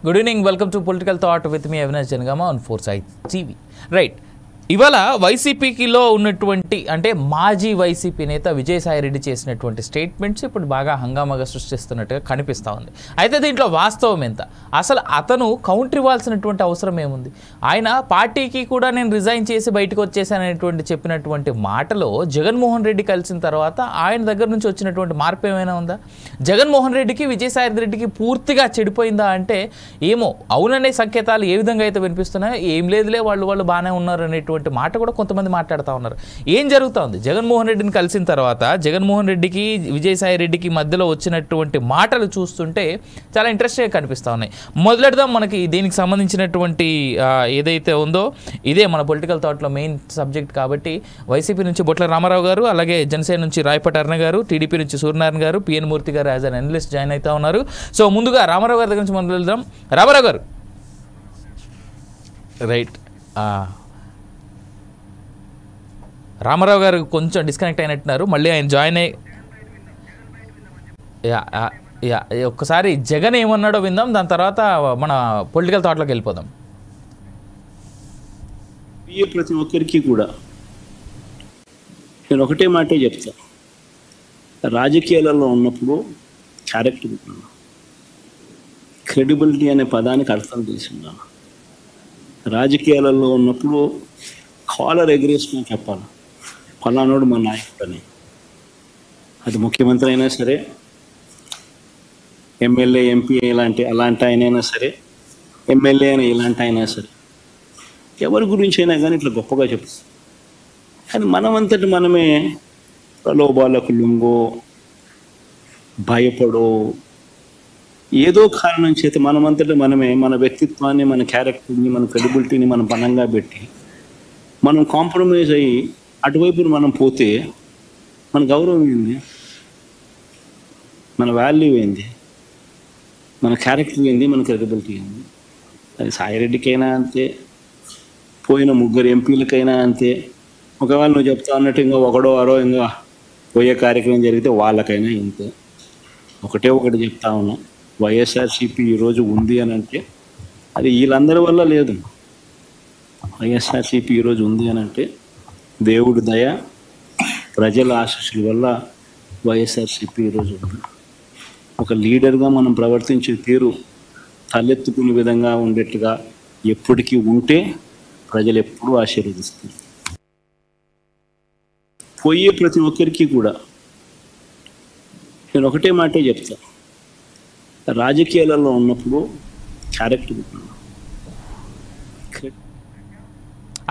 Good evening. Welcome to Political Thought with me, Avinash Jangama on Foresight TV. Right. ఇవాళ వైసీపీకిలో ఉన్నటువంటి అంటే మాజీ YCP నేత విజయసాయి రెడ్డి చేసినటువంటి స్టేట్మెంట్స్ ఇప్పుడు బాగా హంగామాగా సృష్టిస్తున్నట్టుగా కనిపిస్తూ ఉంది. అయితే దీంట్లో వాస్తవం ఎంత, అసలు అతను కౌంటర్ ఇవ్వాల్సినటువంటి అవసరం ఏముంది? ఆయన పార్టీకి కూడా నేను రిజైన్ చేసి బయటకు వచ్చేసాననేటువంటి చెప్పినటువంటి మాటలో జగన్మోహన్ రెడ్డి కలిసిన తర్వాత ఆయన దగ్గర నుంచి వచ్చినటువంటి మార్పు ఏమైనా ఉందా? జగన్మోహన్ రెడ్డికి విజయసాయి రెడ్డికి పూర్తిగా చెడిపోయిందా అంటే ఏమో, అవుననే సంకేతాలు ఏ విధంగా అయితే వినిపిస్తున్నాయో ఏం లేదులే వాళ్ళు బాగానే ఉన్నారు అనేటువంటి మాట కూడా కొంతమంది మాట్లాడుతూ ఉన్నారు. ఏం జరుగుతూ ఉంది? జగన్మోహన్ రెడ్డిని కలిసిన తర్వాత జగన్మోహన్ రెడ్డికి విజయసాయి రెడ్డికి మధ్యలో వచ్చినటువంటి మాటలు చూస్తుంటే చాలా ఇంట్రెస్టింగ్గా కనిపిస్తూ ఉన్నాయి. మొదలెడదాం. మనకి దీనికి సంబంధించినటువంటి ఏదైతే ఉందో ఇదే మన పొలిటికల్ థాట్లో మెయిన్ సబ్జెక్ట్ కాబట్టి వైసీపీ నుంచి బొట్ల రామారావు గారు, అలాగే జనసేన నుంచి రాయపాటి అరుణ గారు, టీడీపీ నుంచి సూర్యనారాయణ గారు, పిఎన్ మూర్తి గారు యాజ్ అన్ అనలిస్ట్ జాయిన్ అవుతూ ఉన్నారు. సో ముందుగా రామారావు గారి దగ్గర నుంచి మొదలు వెళ్దాం. రామారావు గారు, రైట్. రామారావు గారు కొంచెం డిస్కనెక్ట్ అయినట్టున్నారు, మళ్ళీ ఆయన జాయిన్ అయ్యి ఒక్కసారి జగన్ ఏమన్నాడో విందాం, దాని తర్వాత మన పొలిటికల్ థాట్లోకి వెళ్ళిపోదాం. ప్రతి ఒక్కరికి కూడా నేను ఒకటే మాటే చెప్తా, రాజకీయాలలో ఉన్నప్పుడు క్యారెక్టర్ క్రెడిబిలిటీ అనే పదానికి అర్థం తెలిసిందాను. రాజకీయాలలో ఉన్నప్పుడు కాలర్ ఎగరేసుకుని చెప్పాలి, ఫలానోడు మా నాయకుడు అని. అది ముఖ్యమంత్రి అయినా సరే, ఎమ్మెల్యే ఎంపీ అలాంటి ఆయనైనా సరే, ఎమ్మెల్యే అయినా ఇలాంటి అయినా సరే, ఎవరి గురించి అయినా కానీ ఇట్లా గొప్పగా చెప్తాం. కానీ మనమంతటి మనమే ప్రలోభాలకు లొంగో, భయపడో, ఏదో కారణం చేత మనమంతటి మనమే మన వ్యక్తిత్వాన్ని, మన క్యారెక్టర్ని, మన క్రెడిబిలిటీని మనం పణంగా పెట్టి మనం కాంప్రమైజ్ అయ్యి అటువైపు మనం పోతే మన గౌరవం ఏంది, మన వాల్యూ ఏంది, మన క్యారెక్టర్ ఏంది, మన క్రెడిబిలిటీ ఏంది? అది సాయిరెడ్డికైనా అంతే, పోయిన 3 ఎంపీలకైనా అంతే. ఒకవేళ నువ్వు చెప్తా అన్నట్టు ఇంకా ఒకడో అరో ఇంకా పోయే కార్యక్రమం జరిగితే వాళ్ళకైనా ఇంతే. ఒకటి చెప్తా ఉన్నా, వైఎస్ఆర్సీపీ ఈరోజు ఉంది అని అంటే అది వీళ్ళందరి వల్ల లేదు. వైఎస్ఆర్సీపీ ఈరోజు ఉంది అని అంటే దేవుడి దయ, ప్రజల ఆశీస్సుల వల్ల వైఎస్ఆర్సీపీ ఈరోజు ఉంది. ఒక లీడర్గా మనం ప్రవర్తించే తీరు తలెత్తుకునే విధంగా ఉండేట్టుగా ఎప్పటికీ ఉంటే ప్రజలు ఎప్పుడూ ఆశీర్వదిస్తారు. పోయే ప్రతి ఒక్కరికి కూడా నేను ఒకటే మాటే చెప్తా, రాజకీయాలలో ఉన్నప్పుడు క్యారెక్టర్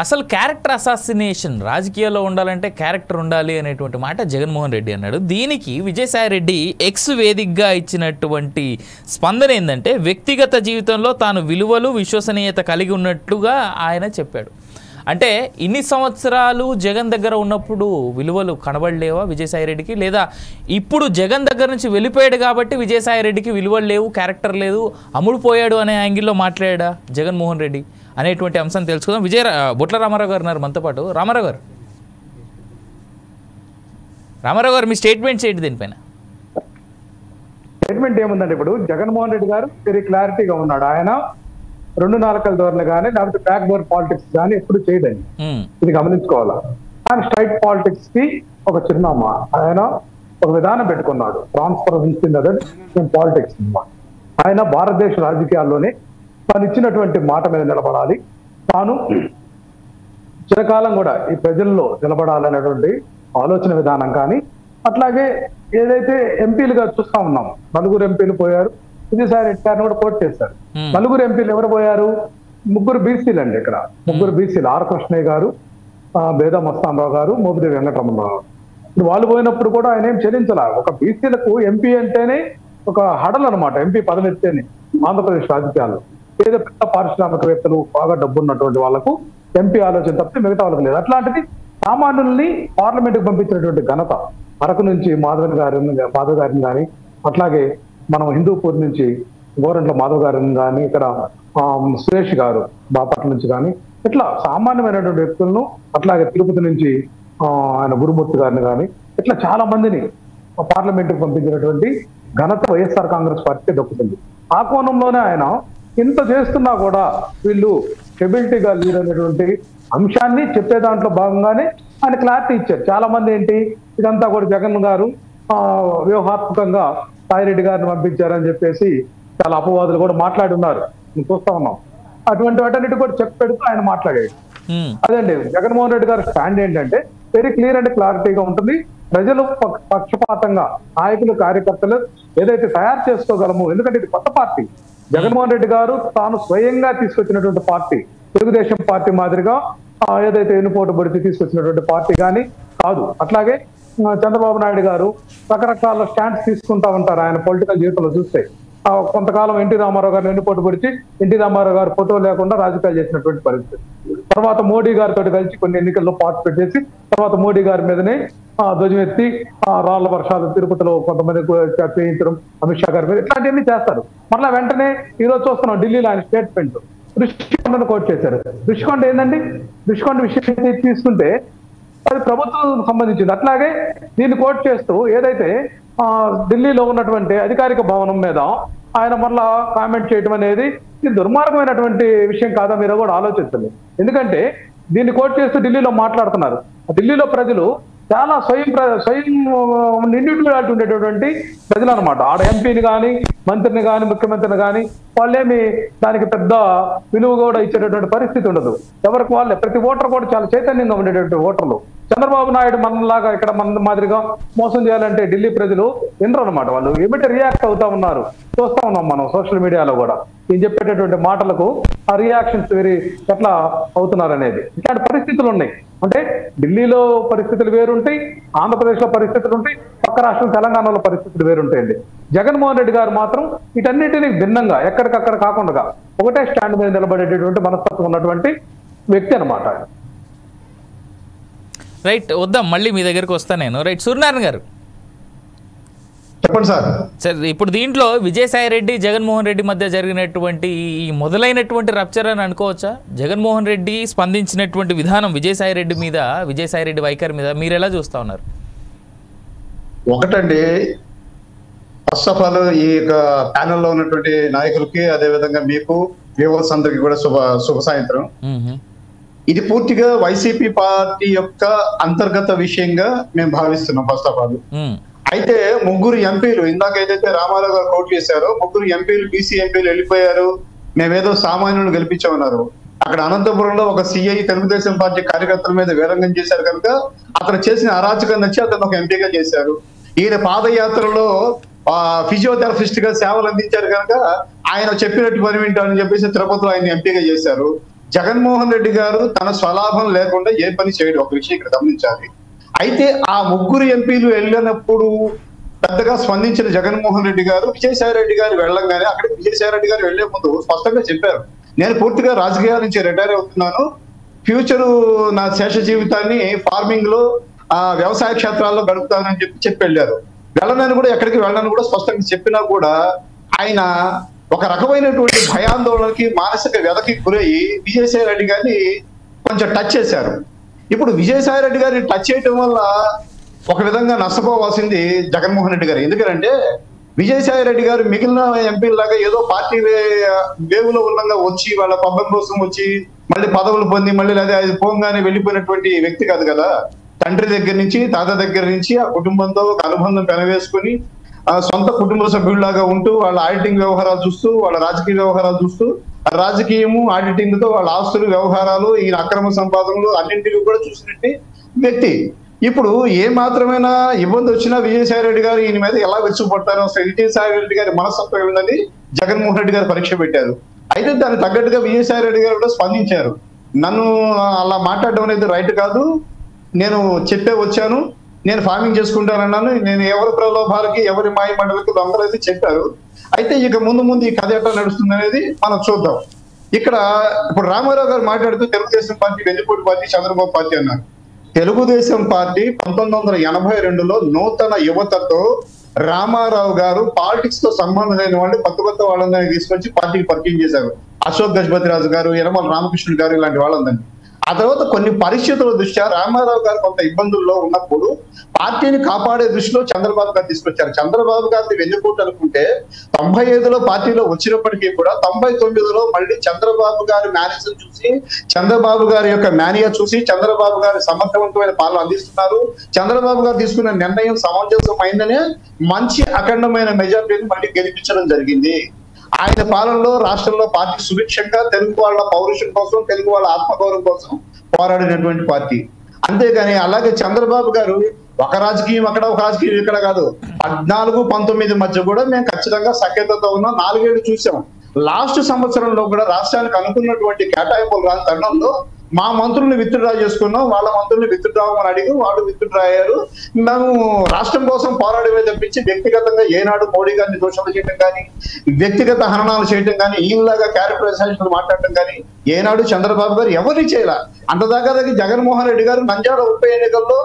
అసలు క్యారెక్టర్ అసాసినేషన్ రాజకీయాల్లో ఉండాలంటే క్యారెక్టర్ ఉండాలి అనేటువంటి మాట జగన్మోహన్ రెడ్డి అన్నాడు. దీనికి విజయసాయి రెడ్డి ఎక్స్ వేదికగా ఇచ్చినటువంటి స్పందన ఏంటంటే, వ్యక్తిగత జీవితంలో తాను విలువలు, విశ్వసనీయత కలిగి ఉన్నట్లుగా ఆయన చెప్పాడు. అంటే ఇన్ని సంవత్సరాలు జగన్ దగ్గర ఉన్నప్పుడు విలువలు కనబడలేవా విజయసాయి రెడ్డికి? లేదా ఇప్పుడు జగన్ దగ్గర నుంచి వెళ్ళిపోయాడు కాబట్టి విజయసాయి రెడ్డికి విలువలు లేవు, క్యారెక్టర్ లేదు, అమ్ముడుపోయాడు అనే యాంగిల్లో మాట్లాడా జగన్మోహన్ రెడ్డి అనేటువంటి అంశం తెలుసుకుందాం. బొట్ల రామారావు గారు ఉన్నారు మనతో పాటు. రామారావు గారు మీ స్టేట్మెంట్స్ ఏంటి దీనిపైన? స్టేట్మెంట్ ఏముందంటే, ఇప్పుడు జగన్మోహన్ రెడ్డి గారు వెరీ క్లారిటీగా ఉన్నాడు. ఆయన 2 నాలుకల ధోరణి కానీ లేకపోతే బ్యాక్ డోర్ పాలిటిక్స్ కానీ ఎప్పుడు చేయదండి. ఇది గమనించుకోవాలా. ఆయన స్ట్రైట్ పాలిటిక్స్ కి ఒక చిరునామా, ఆయన ఒక విధానం పెట్టుకున్నాడు, ట్రాన్స్పరెన్సీ ఇన్ పాలిటిక్స్. ఆయన భారతదేశ రాజకీయాల్లోనే తాను ఇచ్చినటువంటి మాట మీద నిలబడాలి, తాను చిరకాలం కూడా ఈ ప్రజల్లో నిలబడాలనేటువంటి ఆలోచన విధానం కానీ, అట్లాగే ఏదైతే ఎంపీలుగా చూస్తా ఉన్నాం, 4 ఎంపీలు పోయారు, విజయసాయి రెడ్డి గారిని కూడా కోర్టు చేశారు. 4 ఎంపీలు ఎవరు పోయారు? 3 బీసీలు అండి. ఇక్కడ 3 బీసీలు, ఆర్ కృష్ణయ్య గారు, బేదా మస్తానరావు గారు, మోపిదేవి వెంకటరమణరావు గారు. ఇప్పుడు వాళ్ళు పోయినప్పుడు కూడా ఆయన ఏం చెల్లించాల. ఒక బీసీలకు ఎంపీ అంటేనే ఒక హడల్ అనమాట, ఎంపీ పదవి ఎత్తేనే ఆంధ్రప్రదేశ్ రాజకీయాల్లో. ఏదో పెద్ద పారిశ్రామికవేత్తలు, బాగా డబ్బున్నటువంటి వాళ్ళకు ఎంపీ ఆలోచన తప్పితే మిగతా వాళ్ళకి లేదు. అట్లాంటిది సామాన్యుల్ని పార్లమెంట్కి పంపించినటువంటి ఘనత అరకు నుంచి మాధవ్ గారిని కానీ, అట్లాగే మనం హిందూపూర్ నుంచి గోరంట్ల మాధవ్ గారిని కానీ, ఇక్కడ సురేష్ గారు బాపట్ల నుంచి కానీ, ఇట్లా సామాన్యమైనటువంటి వ్యక్తులను, అట్లాగే తిరుపతి నుంచి ఆయన గురుమూర్తి గారిని కానీ, ఇట్లా చాలా మందిని పార్లమెంట్కి పంపించినటువంటి ఘనత వైఎస్ఆర్ కాంగ్రెస్ పార్టీకి దక్కుతుంది. ఆ కోణంలోనే ఆయన ఇంత చేస్తున్నా కూడా వీళ్ళు స్టెబిలిటీగా లేరు అనేటువంటి అంశాన్ని చెప్పే దాంట్లో భాగంగానే ఆయన క్లారిటీ ఇచ్చారు. చాలా మంది ఏంటి ఇదంతా కూడా జగన్ గారు వ్యూహాత్మకంగా సాయిరెడ్డి గారిని పంపించారని చెప్పేసి చాలా అపవాదులు కూడా మాట్లాడి ఉన్నారు, చూస్తా ఉన్నాం. అటువంటి వాటన్నిటి కూడా చెక్ పెడుతూ ఆయన మాట్లాడాడు. అదండి జగన్మోహన్ రెడ్డి గారి స్టాండ్ ఏంటంటే వెరీ క్లియర్ అండ్ క్లారిటీగా ఉంటుంది. ప్రజలు పక్షపాతంగా నాయకులు కార్యకర్తలు ఏదైతే తయారు చేసుకోగలము, ఎందుకంటే ఇది కొత్త పార్టీ. జగన్మోహన్ రెడ్డి గారు తాను స్వయంగా తీసుకొచ్చినటువంటి పార్టీ తెలుగుదేశం పార్టీ మాదిరిగా ఏదైతే ఎన్నుపోటు పొడిచి తీసుకొచ్చినటువంటి పార్టీ కానీ కాదు. అట్లాగే చంద్రబాబు నాయుడు గారు రకరకాల స్టాండ్స్ తీసుకుంటా ఉంటారు ఆయన పొలిటికల్ జీవితంలో చూస్తే. కొంతకాలం ఎన్టీ రామారావు గారిని వెన్నుపోటు పొడిచి ఎన్టీ రామారావు గారు ఫోటో లేకుండా రాజకీయాలు చేసినటువంటి పరిస్థితి. తర్వాత మోడీ గారితో కలిసి కొన్ని ఎన్నికల్లో పార్టిసిపేట్ చేసి తర్వాత మోడీ గారి మీదనే ధ్వజమెత్తి రాళ్ల వర్షాలు తిరుపతిలో కొంతమంది చేయించడం, అమిత్ షా గారి మీద ఇట్లాంటివన్నీ చేస్తారు. మళ్ళీ వెంటనే ఈరోజు చూస్తున్నాం ఢిల్లీలో ఆయన స్టేట్మెంట్ ఋషికొండను కోట్ చేశారు. ఋషికొండ ఏంటండి, ఋషికొండ విషయం తీసుకుంటే అది ప్రభుత్వం సంబంధించింది. అట్లాగే దీన్ని కోట్ చేస్తూ ఏదైతే ఢిల్లీలో ఉన్నటువంటి అధికారిక భవనం మీద ఆయన మళ్ళా కామెంట్ చేయడం అనేది ఇది దుర్మార్గమైనటువంటి విషయం కాదా మీరు కూడా ఆలోచించండి. ఎందుకంటే దీన్ని కోట్ చేస్తూ ఢిల్లీలో మాట్లాడుతున్నారు. ఢిల్లీలో ప్రజలు చాలా స్వయం ఇండివిజువాలిటీ ఉండేటటువంటి ప్రజలు అనమాట. ఆడ ఎంపీని కానీ మంత్రిని కానీ ముఖ్యమంత్రిని కానీ వాళ్ళేమి దానికి పెద్ద విలువ కూడా ఇచ్చేటటువంటి పరిస్థితి ఉండదు. ఎవరికి వాళ్ళే ప్రతి ఓటర్ కూడా చాలా చైతన్యంగా ఉండేటటువంటి ఓటర్లు. చంద్రబాబు నాయుడు మనలాగా ఇక్కడ మన మాదిరిగా మోసం చేయాలంటే ఢిల్లీ ప్రజలు వినరు అనమాట. వాళ్ళు ఏమిటి రియాక్ట్ అవుతా ఉన్నారు చూస్తా ఉన్నాం మనం సోషల్ మీడియాలో కూడా. ఈయన చెప్పేటటువంటి మాటలకు ఆ రియాక్షన్స్ ఎట్లా అవుతున్నారు అనేది ఇట్లాంటి పరిస్థితులు ఉన్నాయి. అంటే ఢిల్లీలో పరిస్థితులు వేరుంటాయి, ఆంధ్రప్రదేశ్ లో పరిస్థితులు ఉంటాయి, పక్క రాష్ట్రం తెలంగాణలో పరిస్థితులు వేరుంటాయండి. జగన్మోహన్ రెడ్డి గారు మాత్రం వీటన్నిటినీ భిన్నంగా ఎక్కడికక్కడ కాకుండా ఒకటే స్టాండ్ మీద నిలబడేటటువంటి మనస్తత్వం ఉన్నటువంటి వ్యక్తి అనమాట. రైట్, వద్దాం మళ్ళీ మీ దగ్గరికి వస్తాను నేను. రైట్, సూర్యనారాయణ గారు చెప్పండి సార్. సార్ ఇప్పుడు దీంట్లో విజయసాయి రెడ్డి జగన్మోహన్ రెడ్డి మధ్య జరిగినటువంటి ఈ మొదలైనటువంటి రప్చర్ అని అనుకోవచ్చా? జగన్మోహన్ రెడ్డి స్పందించినటువంటి విధానం విజయసాయి రెడ్డి మీద, విజయసాయి రెడ్డి వైఖరి మీద మీరు ఎలా చూస్తా ఉన్నారు? ఒకటండి, ఫస్ట్ ఆఫ్ ఆల్ ఈ ప్యానెల్లో ఉన్నటువంటి నాయకులకి అదేవిధంగా మీకు వ్యూవర్స్ అందరికి కూడా శుభ సాయంత్రం. ఇది పూర్తిగా వైసీపీ పార్టీ యొక్క అంతర్గత విషయంగా మేము భావిస్తున్నాం ఫస్ట్ ఆఫ్ ఆల్. అయితే ముగ్గురు ఎంపీలు ఇందాక ఏదైతే రామారావు గారు కోట్ చేశారో, ముగ్గురు ఎంపీలు బీసీ ఎంపీలు వెళ్ళిపోయారు, మేమేదో సామాన్యులను గెలిపించామన్నారు. అక్కడ అనంతపురంలో ఒక సిఐ తెలుగుదేశం పార్టీ కార్యకర్తల మీద వీరంగం చేశారు కనుక అక్కడ చేసిన అరాచకం నచ్చి అతను ఒక ఎంపీగా చేశారు. ఈయన పాదయాత్రలో ఫిజియోథెరపిస్ట్ గా సేవలు అందించారు కనుక ఆయన చెప్పినట్టు పని వింటారని చెప్పేసి తిరుపతిలో ఆయన ఎంపీగా చేశారు. జగన్మోహన్ రెడ్డి గారు తన స్వలాభం లేకుండా ఏ పని చేయడం, ఒక విషయం ఇక్కడ గమనించాలి. అయితే ఆ ముగ్గురు ఎంపీలు వెళ్ళినప్పుడు పెద్దగా స్పందించిన జగన్మోహన్ రెడ్డి గారు విజయసాయి రెడ్డి గారు వెళ్ళంగానే అక్కడికి విజయసాయి రెడ్డి గారు వెళ్లే ముందు స్పష్టంగా చెప్పారు, నేను పూర్తిగా రాజకీయాల నుంచి రిటైర్ అవుతున్నాను, ఫ్యూచరు నా శేష జీవితాన్ని ఫార్మింగ్ లో వ్యవసాయ క్షేత్రాల్లో గడుపుతానని చెప్పి వెళ్ళారు. వెళ్ళనని కూడా ఎక్కడికి వెళ్ళని కూడా స్పష్టంగా చెప్పినా కూడా ఆయన ఒక రకమైనటువంటి భయాందోళనకి మానసిక వ్యధకి గురయ్యి విజయసాయి రెడ్డి గారిని కొంచెం టచ్ చేశారు. ఇప్పుడు విజయసాయి రెడ్డి గారిని టచ్ చేయటం వల్ల ఒక విధంగా నష్టపోవాల్సింది జగన్మోహన్ రెడ్డి గారు. ఎందుకంటే విజయసాయి రెడ్డి గారు మిగిలిన ఎంపీలాగా ఏదో పార్టీ వేవులో ఉన్నంగా వచ్చి వాళ్ళ పబ్బం కోసం వచ్చి మళ్ళీ పదవులు పొంది మళ్ళీ లేదా అది పోగానే వెళ్ళిపోయినటువంటి వ్యక్తి కాదు కదా. తండ్రి దగ్గర నుంచి తాత దగ్గర నుంచి ఆ కుటుంబంతో ఒక అనుబంధం పెనవేసుకుని సొంత కుటుంబ సభ్యుల్లాగా ఉంటూ వాళ్ళ ఆడిటింగ్ వ్యవహారాలు చూస్తూ వాళ్ళ రాజకీయ వ్యవహారాలు చూస్తూ రాజకీయము ఆడిటింగ్ తో వాళ్ళ ఆస్తులు వ్యవహారాలు ఈయన అక్రమ సంపాదనలు అన్నింటినీ కూడా చూసినట్టు వ్యక్తి. ఇప్పుడు ఏ మాత్రమైనా ఇబ్బంది వచ్చినా విజయసాయి రెడ్డి గారు ఈయన మీద ఎలా వెచ్చుపడతారో అసలు విజయసాయి రెడ్డి గారి మనస్తత్వం ఏమిటని జగన్మోహన్ రెడ్డి గారు పరీక్ష పెట్టారు. అయితే దానికి తగ్గట్టుగా విజయసాయి రెడ్డి గారు కూడా స్పందించారు. నన్ను అలా మాట్లాడడం అనేది రైట్ కాదు, నేను చెప్పే వచ్చాను, నేను ఫార్మింగ్ చేసుకుంటానన్నాను, నేను ఎవరి ప్రలోభాలకి ఎవరి మాయ మండలికి దొంగలైతే చెప్పారు. అయితే ఇక ముందు ఈ కథ ఎట్లా నడుస్తుంది అనేది మనం చూద్దాం. ఇక్కడ ఇప్పుడు రామారావు గారు మాట్లాడుతూ తెలుగుదేశం పార్టీ వెన్నుపోటు పార్టీ చంద్రబాబు పార్టీ అన్నారు. తెలుగుదేశం పార్టీ 1982లో నూతన యువతతో రామారావు గారు పాలిటిక్స్ తో సంబంధం లేని వాళ్ళు కొత్త వాళ్ళందరినీ తీసుకొచ్చి పార్టీకి పరిచయం చేశారు. అశోక్ గజపతి రాజు గారు, యనమల రామకృష్ణుడు గారు ఇలాంటి వాళ్ళందరినీ. ఆ తర్వాత కొన్ని పరిస్థితుల దృష్ట్యా రామారావు గారు కొంత ఇబ్బందుల్లో ఉన్నప్పుడు పార్టీని కాపాడే దృష్టిలో చంద్రబాబు గారు తీసుకొచ్చారు. చంద్రబాబు గారిని వెన్నుపోటు అనుకుంటే 95లో పార్టీలో వచ్చినప్పటికీ కూడా 99లో మళ్ళీ చంద్రబాబు గారి మేనేజర్ చూసి, చంద్రబాబు గారి యొక్క మేనియా చూసి చంద్రబాబు గారి సమర్థవంతమైన పాలన అందిస్తున్నారు, చంద్రబాబు గారు తీసుకున్న నిర్ణయం సమంజసం అయిందనే మంచి అఖండమైన మెజార్టీని మళ్ళీ గెలిపించడం జరిగింది. ఆయన పాలనలో రాష్ట్రంలో పార్టీ సుభిక్షంగా తెలుగు వాళ్ళ పౌరుషం కోసం, తెలుగు వాళ్ళ ఆత్మగౌరవం కోసం పోరాడినటువంటి పార్టీ. అంతేగాని అలాగే చంద్రబాబు గారు ఒక రాజకీయం అక్కడ, ఒక రాజకీయం ఇక్కడ కాదు. 14-19 మధ్య కూడా మేము ఖచ్చితంగా సఖ్యతతో ఉన్నాం. 4 ఏళ్ళు చూసాం. లాస్ట్ సంవత్సరంలో కూడా రాష్ట్రానికి అనుకున్నటువంటి కేటాయింపులు రాని తరుణంలో మా మంత్రుల్ని విత్డ్రా చేసుకున్నాం, వాళ్ళ మంత్రుల్ని విత్డ్రా అని అడిగి వాళ్ళు విత్డ్రా అయ్యారు. మేము రాష్ట్రం కోసం పోరాడమే తప్పించి వ్యక్తిగతంగా ఏనాడు మోడీ గారిని దోషాలు చేయడం కానీ, వ్యక్తిగత హననాలు చేయడం కానీ, ఈలాగా క్యారెక్టరైజేషన్ మాట్లాడటం కానీ ఏనాడు చంద్రబాబు గారు ఎవరిని చేయాల. అంతదాకా జగన్మోహన్ రెడ్డి గారు నంద్యాల ఉప ఎన్నికల్లో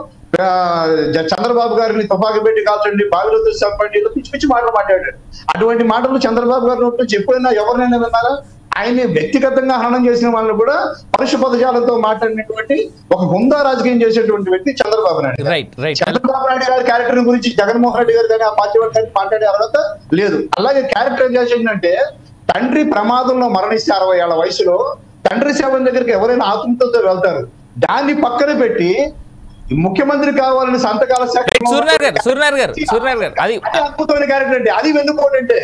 చంద్రబాబు గారిని తుపాకి పెట్టి కాల్చండి, బావిలో చంపండి, పిచ్చి పిచ్చి మాటలు మాట్లాడాడు. అటువంటి మాటలు చంద్రబాబు గారి నుంచి ఎప్పుడైనా ఎవరినైనా విన్నారా? ఆయన్ని వ్యక్తిగతంగా హననం చేసిన వాళ్ళని కూడా పరుష పదజాలతో మాట్లాడినటువంటి ఒక హుందా రాజకీయం చేసేటువంటి వ్యక్తి చంద్రబాబు నాయుడు. చంద్రబాబు నాయుడు గారి క్యారెక్టర్ గురించి జగన్మోహన్ రెడ్డి గారు కానీ ఆ పార్టీ వాళ్ళు మాట్లాడే అర్హత లేదు. అలాగే క్యారెక్టరైజేషన్ అంటే తండ్రి ప్రమాదంలో మరణిస్తే 60 ఏళ్ల వయసులో తండ్రి శవం దగ్గరికి ఎవరైనా ఆత్మతో వెళ్తారు. దాన్ని పక్కన పెట్టి ముఖ్యమంత్రి కావాలని సంతకాల శాఖ అద్భుతమైన క్యారెక్టర్ అంటే అది వెన్నుపోటంటే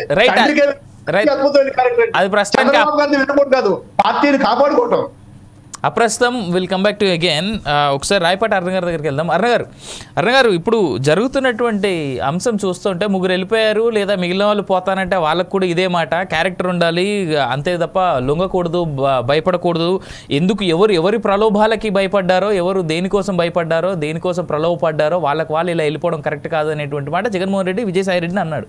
అద్భుతమైన క్యారెక్టర్. చంద్రబాబు గారిని వెన్నుపోటు కాదు, పార్టీని కాపాడుకోవటం. అప్రస్తుతం will come back to again. ఒకసారి రాయపాటి అరుణ గారి దగ్గరికి వెళ్దాం. అరుణ గారు ఇప్పుడు జరుగుతున్నటువంటి అంశం చూస్తుంటే ముగ్గురు వెళ్ళిపోయారు లేదా మిగిలిన వాళ్ళు పోతానంటే వాళ్ళకు కూడా ఇదే మాట, క్యారెక్టర్ ఉండాలి అంతే తప్ప లొంగకూడదు, భయపడకూడదు. ఎందుకు ఎవరి ప్రలోభాలకి భయపడ్డారో, ఎవరు దేనికోసం భయపడ్డారో, దేనికోసం ప్రలోభపడ్డారో వాళ్ళకి వాళ్ళు ఇలా వెళ్ళిపోవడం కరెక్ట్ కాదు అనేటువంటి మాట జగన్మోహన్ రెడ్డి విజయసాయి రెడ్డిని అన్నాడు.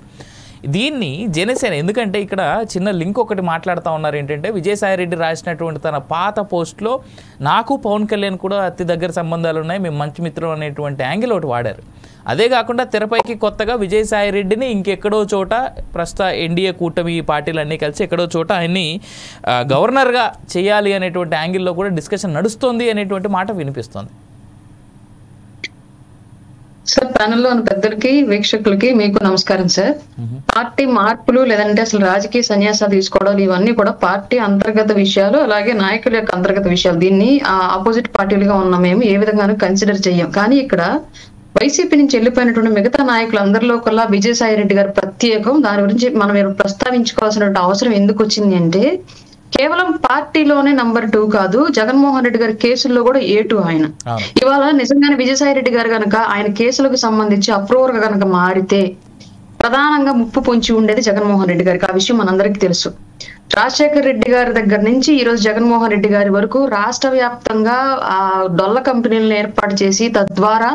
దీన్ని జనసేన, ఎందుకంటే ఇక్కడ చిన్న లింక్ ఒకటి మాట్లాడుతూ ఉన్నారు ఏంటంటే విజయసాయి రెడ్డి రాసినటువంటి తన పాత పోస్ట్లో నాకు పవన్ కళ్యాణ్ కూడా అతి దగ్గర సంబంధాలు ఉన్నాయి, మేము మంచి మిత్రులు అనేటువంటి యాంగిల్ ఒకటి వాడారు. అదే కాకుండా తెరపైకి కొత్తగా విజయసాయి రెడ్డిని ఇంకెక్కడో చోట ప్రస్తుత ఎన్డీఏ కూటమి పార్టీలన్నీ కలిసి ఎక్కడో చోట ఆయన్ని గవర్నర్గా చేయాలి అనేటువంటి యాంగిల్లో కూడా డిస్కషన్ నడుస్తుంది అనేటువంటి మాట వినిపిస్తుంది. సార్, ప్యానెల్లో ఉన్న పెద్దలకి, వీక్షకులకి మీకు నమస్కారం సార్. పార్టీ మార్పులు లేదంటే అసలు రాజకీయ సన్యాసాలు తీసుకోవడాలు ఇవన్నీ కూడా పార్టీ అంతర్గత విషయాలు, అలాగే నాయకుల యొక్క అంతర్గత విషయాలు. దీన్ని ఆపోజిట్ పార్టీలుగా ఉన్న మేము ఏ విధంగానూ కన్సిడర్ చెయ్యం. కానీ ఇక్కడ వైసీపీ నుంచి వెళ్ళిపోయినటువంటి మిగతా నాయకులందరిలో కల్లా విజయసాయి రెడ్డి గారు ప్రత్యేకం. దాని గురించి మనం ప్రస్తావించుకోవాల్సిన అవసరం ఎందుకు వచ్చింది అంటే, కేవలం పార్టీలోనే నంబర్ 2 కాదు, జగన్మోహన్ రెడ్డి గారి కేసుల్లో కూడా A2 ఆయన. ఇవాళ నిజంగానే విజయసాయి రెడ్డి గారు కనుక ఆయన కేసులకు సంబంధించి అప్రూవర్ గా కనుక మారితే ప్రధానంగా ముప్పు పొంచి ఉండేది జగన్మోహన్ రెడ్డి గారికి. ఆ విషయం మనందరికీ తెలుసు. రాజశేఖర్ రెడ్డి గారి దగ్గర నుంచి ఈ రోజు జగన్మోహన్ రెడ్డి గారి వరకు రాష్ట్ర వ్యాప్తంగా ఆ డొల్ల కంపెనీలను ఏర్పాటు చేసి తద్వారా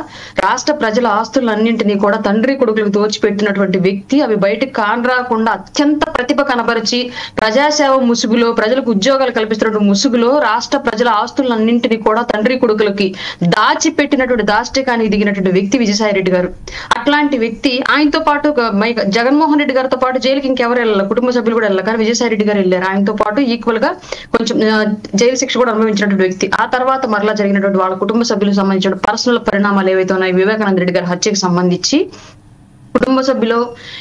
రాష్ట్ర ప్రజల ఆస్తులన్నింటినీ కూడా తండ్రి కొడుకులకు దోచిపెట్టినటువంటి వ్యక్తి. అవి బయటకు కానరాకుండా అత్యంత ప్రతిభ కనబరిచి ప్రజాసేవ ముసుగులో, ప్రజలకు ఉద్యోగాలు కల్పిస్తున్నటువంటి ముసుగులో రాష్ట్ర ప్రజల ఆస్తులన్నింటినీ కూడా తండ్రి కొడుకులకి దాచిపెట్టినటువంటి దాష్టికానికి దిగినటువంటి వ్యక్తి విజయసాయి రెడ్డి గారు. అట్లాంటి వ్యక్తి ఆయనతో పాటు జగన్మోహన్ రెడ్డి గారితో పాటు జైలుకి ఇంకెవరు వెళ్ళాలి, కుటుంబ సభ్యులు కూడా వెళ్ళాలి. కానీ విజయసాయి రెడ్డి గారు వెళ్ళారు. ఆయనతో పాటు ఈక్వల్ గా కొంచెం జైలు శిక్ష కూడా అనుభవించినటువంటి వ్యక్తి. ఆ తర్వాత మరలా జరిగినటువంటి వాళ్ళ కుటుంబ సభ్యులకు సంబంధించిన పర్సనల్ పరిణామాలు ఏవైతే ఉన్నాయి, వివేకానంద రెడ్డి గారి హత్యకు సంబంధించి కుటుంబ సభ్యులో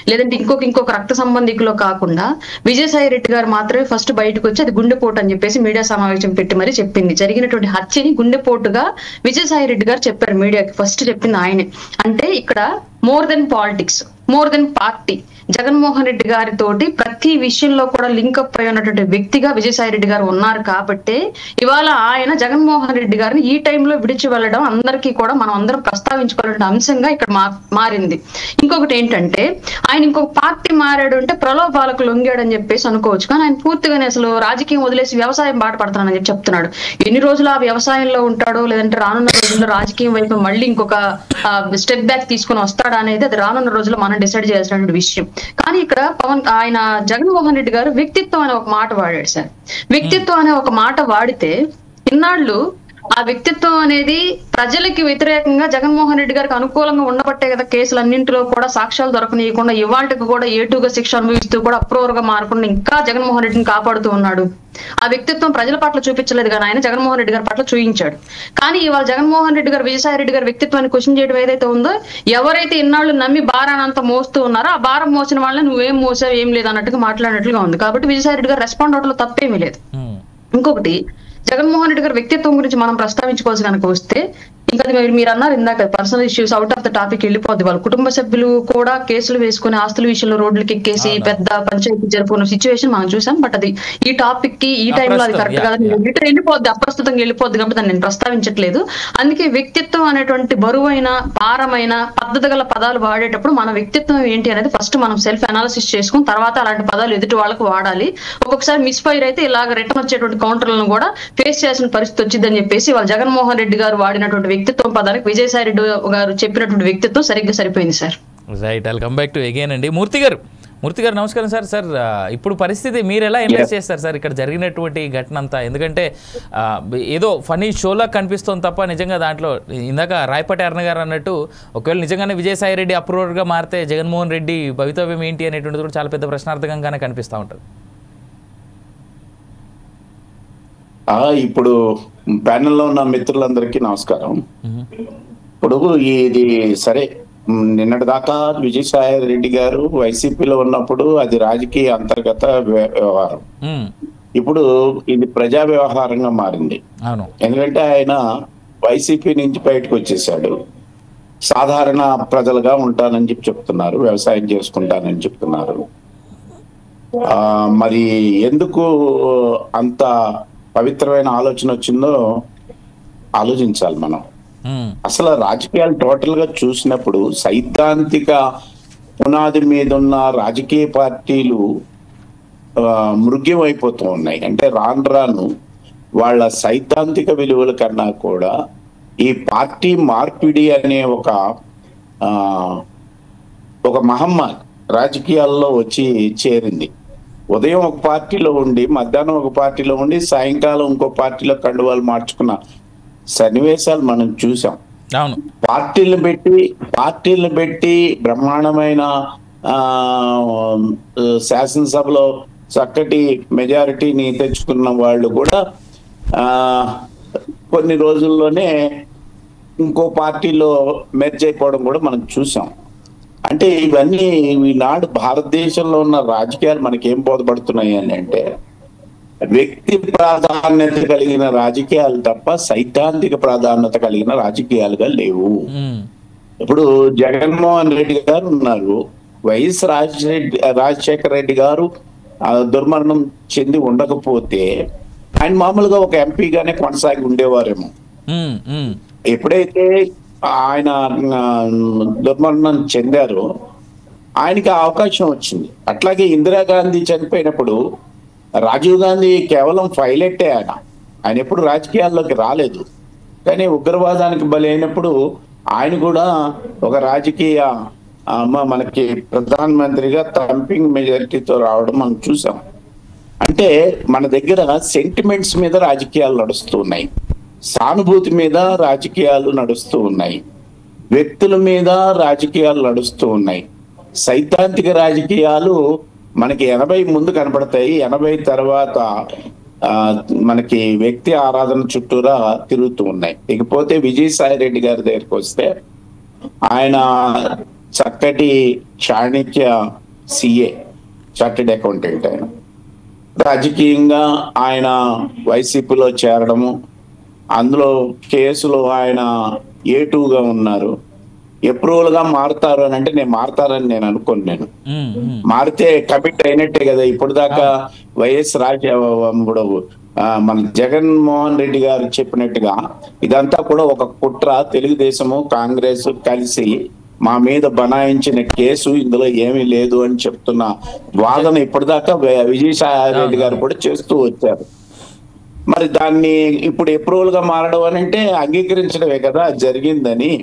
లేదంటే ఇంకొక రక్త సంబంధికులో కాకుండా విజయసాయి రెడ్డి గారు మాత్రమే ఫస్ట్ బయటకు వచ్చి అది గుండెపోటు అని చెప్పేసి మీడియా సమావేశం పెట్టి మరి చెప్పింది. జరిగినటువంటి హత్యని గుండెపోటుగా విజయసాయి రెడ్డి గారు చెప్పారు మీడియాకి. ఫస్ట్ చెప్పింది ఆయనే. అంటే ఇక్కడ more than politics, more than party, Jaganmohan Reddy గారితోటి ప్రతి విషయంలో కూడా లింకప్ అయి ఉన్నటువంటి వ్యక్తిగా విజయసాయి రెడ్డి గారు ఉన్నారు. కాబట్టి ఇవాళ ఆయన జగన్మోహన్ రెడ్డి గారిని ఈ టైంలో విడిచి వెళ్ళడం అందరికీ కూడా మనం అందరం ప్రస్తావించుకోవాలంటే అంశంగా ఇక్కడ మారింది. ఇంకొకటి ఏంటంటే, ఆయన ఇంకొక పార్టీ మారాడు అంటే ప్రలోభాలకు లొంగాడని చెప్పేసి అనుకోవచ్చు. కానీ ఆయన పూర్తిగానే అసలు రాజకీయం వదిలేసి వ్యవసాయం బాట పడతానని చెప్పి చెప్తున్నాడు. ఎన్ని రోజులు ఆ వ్యవసాయంలో ఉంటాడో, లేదంటే రానున్న రోజుల్లో రాజకీయం వైపు మళ్ళీ ఇంకొక స్టెప్ బ్యాక్ తీసుకుని వస్తాడా అనేది అది రానున్న రోజుల్లో మనం డిసైడ్ చేయాల్సినటువంటి విషయం. కానీ ఇక్కడ ఆయన జగన్మోహన్ రెడ్డి గారు వ్యక్తిత్వం అనే ఒక మాట వాడాడు సార్. వ్యక్తిత్వం అనే ఒక మాట వాడితే ఇన్నాళ్ళు ఆ వ్యక్తిత్వం అనేది ప్రజలకి వ్యతిరేకంగా జగన్మోహన్ రెడ్డి గారికి అనుకూలంగా ఉండబట్టే కదా కేసులన్నింటిలో కూడా సాక్ష్యాలు దొరకనీయకుండా ఇవాళకి కూడా A2గా శిక్ష అనుభవిస్తూ కూడా అప్రూవర్ గా మారకుండా ఇంకా జగన్మోహన్ రెడ్డిని కాపాడుతూ ఉన్నాడు. ఆ వ్యక్తిత్వం ప్రజల పట్ల చూపించలేదు, కానీ ఆయన జగన్మోహన్ రెడ్డి గారి పట్ల చూపించాడు. కానీ ఇవాళ జగన్మోహన్ రెడ్డి గారు విజయసాయి రెడ్డి గారి వ్యక్తిత్వాన్ని క్వశ్చన్ చేయడం ఏదైతే ఉందో, ఎవరైతే ఇన్నాళ్ళు నమ్మి భారానంతా మోస్తూ ఉన్నారో ఆ భారం మోసిన వాళ్ళని నువ్వేం మోసావు ఏం లేదు అన్నట్టుగా మాట్లాడినట్లుగా ఉంది. కాబట్టి విజయసాయి రెడ్డి గారు రెస్పాండ్ అవడంలో తప్పేమీ లేదు. ఇంకొకటి, జగన్మోహన్ రెడ్డి గారి వ్యక్తిత్వం గురించి మనం ప్రస్తావించుకోవాల్సి కనుక వస్తే, ఇంకా మీరు అన్నారు ఇందాక personal issues out of the topic వెళ్ళిపోద్ది. వాళ్ళ కుటుంబ సభ్యులు కూడా కేసులు వేసుకుని ఆస్తుల విషయంలో రోడ్లకి ఎక్కేసి పెద్ద పంచాయతీ జరుపుకున్న సిచ్యువేషన్ మనం చూసాం. బట్ అది ఈ టాపిక్ కి ఈ టైంలో అది కరెక్ట్ కాదు, వెళ్ళిపోద్ది, అప్రస్తుతంగా వెళ్ళిపోద్ది. కాబట్టి దాన్ని నేను ప్రస్తావించట్లేదు. అందుకే వ్యక్తిత్వం అనేటువంటి బరువైన భారమైన పద్ధతి గల పదాలు వాడేటప్పుడు మన వ్యక్తిత్వం ఏంటి అనేది ఫస్ట్ మనం సెల్ఫ్ అనాలిసిస్ చేసుకుని తర్వాత అలాంటి పదాలు ఎదుటి వాళ్ళకు వాడాలి. ఒక్కొక్కసారి మిస్ఫైర్ అయితే ఇలాగ రిటర్న్ వచ్చేటువంటి కౌంటర్లను కూడా ఫేస్ చేయాల్సిన పరిస్థితి వచ్చిందని చెప్పేసి వాళ్ళ జగన్మోహన్ రెడ్డి గారు వాడినటువంటి వ్యక్తిత్వం పదానికి విజయసాయి రెడ్డి గారు చెప్పినటువంటి వ్యక్తిత్వం సరిగ్గా సరిపోయింది sir. Right, I'll come back to again అండి. మూర్తి గారు నమస్కారం సార్. సార్ ఇప్పుడు పరిస్థితి మీరు ఎలా ఎనలైజ్ చేస్తారు సార్ ఇక్కడ జరిగినటువంటి ఘటన అంతా? ఎందుకంటే ఏదో ఫనీ షోలా కనిపిస్తుంది తప్ప నిజంగా దాంట్లో ఇందాక రాయపాటి అరుణ గారు అన్నట్టు ఒకవేళ నిజంగానే విజయసాయి రెడ్డి అప్రూవర్గా మారితే జగన్మోహన్ రెడ్డి భవితవ్యం ఏంటి అనేటువంటిది కూడా చాలా పెద్ద ప్రశ్నార్థకంగానే కనిపిస్తూ ఉంటుంది. ఇప్పుడు ప్యానెల్లో ఉన్న మిత్రులందరికీ నమస్కారం. ఇప్పుడు ఇది సరే, నిన్నటి దాకా విజయసాయి రెడ్డి గారు వైసీపీలో ఉన్నప్పుడు అది రాజకీయ అంతర్గత వ్యవహారం. ఇప్పుడు ఇది ప్రజా వ్యవహారంగా మారింది. ఎందుకంటే ఆయన వైసీపీ నుంచి బయటకు వచ్చేసాడు. సాధారణ ప్రజలుగా ఉంటానని చెప్పి చెప్తున్నారు, వ్యవసాయం చేసుకుంటానని చెప్తున్నారు. మరి ఎందుకు అంత పవిత్రమైన ఆలోచన వచ్చిందో ఆలోచించాలి మనం. అసలు రాజకీయాలు టోటల్ గా చూసినప్పుడు సైద్ధాంతిక పునాది మీద ఉన్న రాజకీయ పార్టీలు మృగ్యమైపోతూ ఉన్నాయి. అంటే రాను వాళ్ళ సైద్ధాంతిక విలువల కన్నా కూడా ఈ పార్టీ మార్పిడి అనే ఒక మహమ్మారి రాజకీయాల్లో వచ్చి చేరింది. ఉదయం ఒక పార్టీలో ఉండి, మధ్యాహ్నం ఒక పార్టీలో ఉండి, సాయంకాలం ఇంకో పార్టీలో కండువాలు మార్చుకున్న సన్నివేశాలు మనం చూసాం. పార్టీలను పెట్టి బ్రహ్మాండమైన శాసనసభలో చక్కటి మెజారిటీని తెచ్చుకున్న వాళ్ళు కూడా కొన్ని రోజుల్లోనే ఇంకో పార్టీలో మెర్జ్ అయిపోవడం కూడా మనం చూసాం. అంటే ఇవన్నీ ఈనాడు భారతదేశంలో ఉన్న రాజకీయాలు మనకేం బోధపడుతున్నాయి అని అంటే, వ్యక్తి ప్రాధాన్యత కలిగిన రాజకీయాలు తప్ప సైద్ధాంతిక ప్రాధాన్యత కలిగిన రాజకీయాలుగా లేవు. ఇప్పుడు జగన్మోహన్ రెడ్డి గారు ఉన్నారు, వైఎస్ రాజశేఖర రెడ్డి గారు దుర్మరణం చెంది ఉండకపోతే ఆయన మామూలుగా ఒక ఎంపీగానే కొనసాగి ఉండేవారేమో. ఎప్పుడైతే ఆయన దుర్మరణం చెందారు, ఆయనకి అవకాశం వచ్చింది. అట్లాగే ఇందిరాగాంధీ చనిపోయినప్పుడు రాజీవ్ గాంధీ కేవలం పైలటే. ఆయన ఎప్పుడు రాజకీయాల్లోకి రాలేదు, కానీ ఉగ్రవాదానికి బలైనప్పుడు ఆయన కూడా ఒక రాజకీయ మనకి ప్రధానమంత్రిగా థంపింగ్ మెజారిటీతో రావడం మనం చూసాం. అంటే మన దగ్గర సెంటిమెంట్స్ మీద రాజకీయాలు నడుస్తూ ఉన్నాయి, సానుభూతి మీద రాజకీయాలు నడుస్తూ ఉన్నాయి, వ్యక్తుల మీద రాజకీయాలు నడుస్తూ ఉన్నాయి. సైద్ధాంతిక రాజకీయాలు మనకి 80 ముందు కనపడతాయి, 80 తర్వాత మనకి వ్యక్తి ఆరాధన చుట్టూరా తిరుగుతూ ఉన్నాయి. ఇకపోతే విజయసాయి రెడ్డి గారి దగ్గరికి వస్తే, ఆయన చక్కటి చాణక్య CA, చార్టెడ్ అకౌంటెంట్. ఆయన రాజకీయంగా ఆయన వైసీపీలో చేరడము, అందులో కేసులో ఆయన A2గా ఉన్నారు. అప్రూవల్ గా మారుతారు అని అంటే నేను మారుతారని నేను అనుకోను. నేను మారితే కమిట్ అయినట్టే కదా. ఇప్పుడు దాకా మన జగన్మోహన్ రెడ్డి గారు చెప్పినట్టుగా ఇదంతా కూడా ఒక కుట్ర, తెలుగుదేశము కాంగ్రెస్ కలిసి మా మీద బనాయించిన కేసు, ఇందులో ఏమీ లేదు అని చెప్తున్న వాదన ఇప్పటిదాకా విజయసాయి రెడ్డి గారు కూడా చేస్తూ వచ్చారు. మరి దాన్ని ఇప్పుడు అప్రూవల్ గా మారడం అని అంటే అంగీకరించడమే కదా జరిగిందని,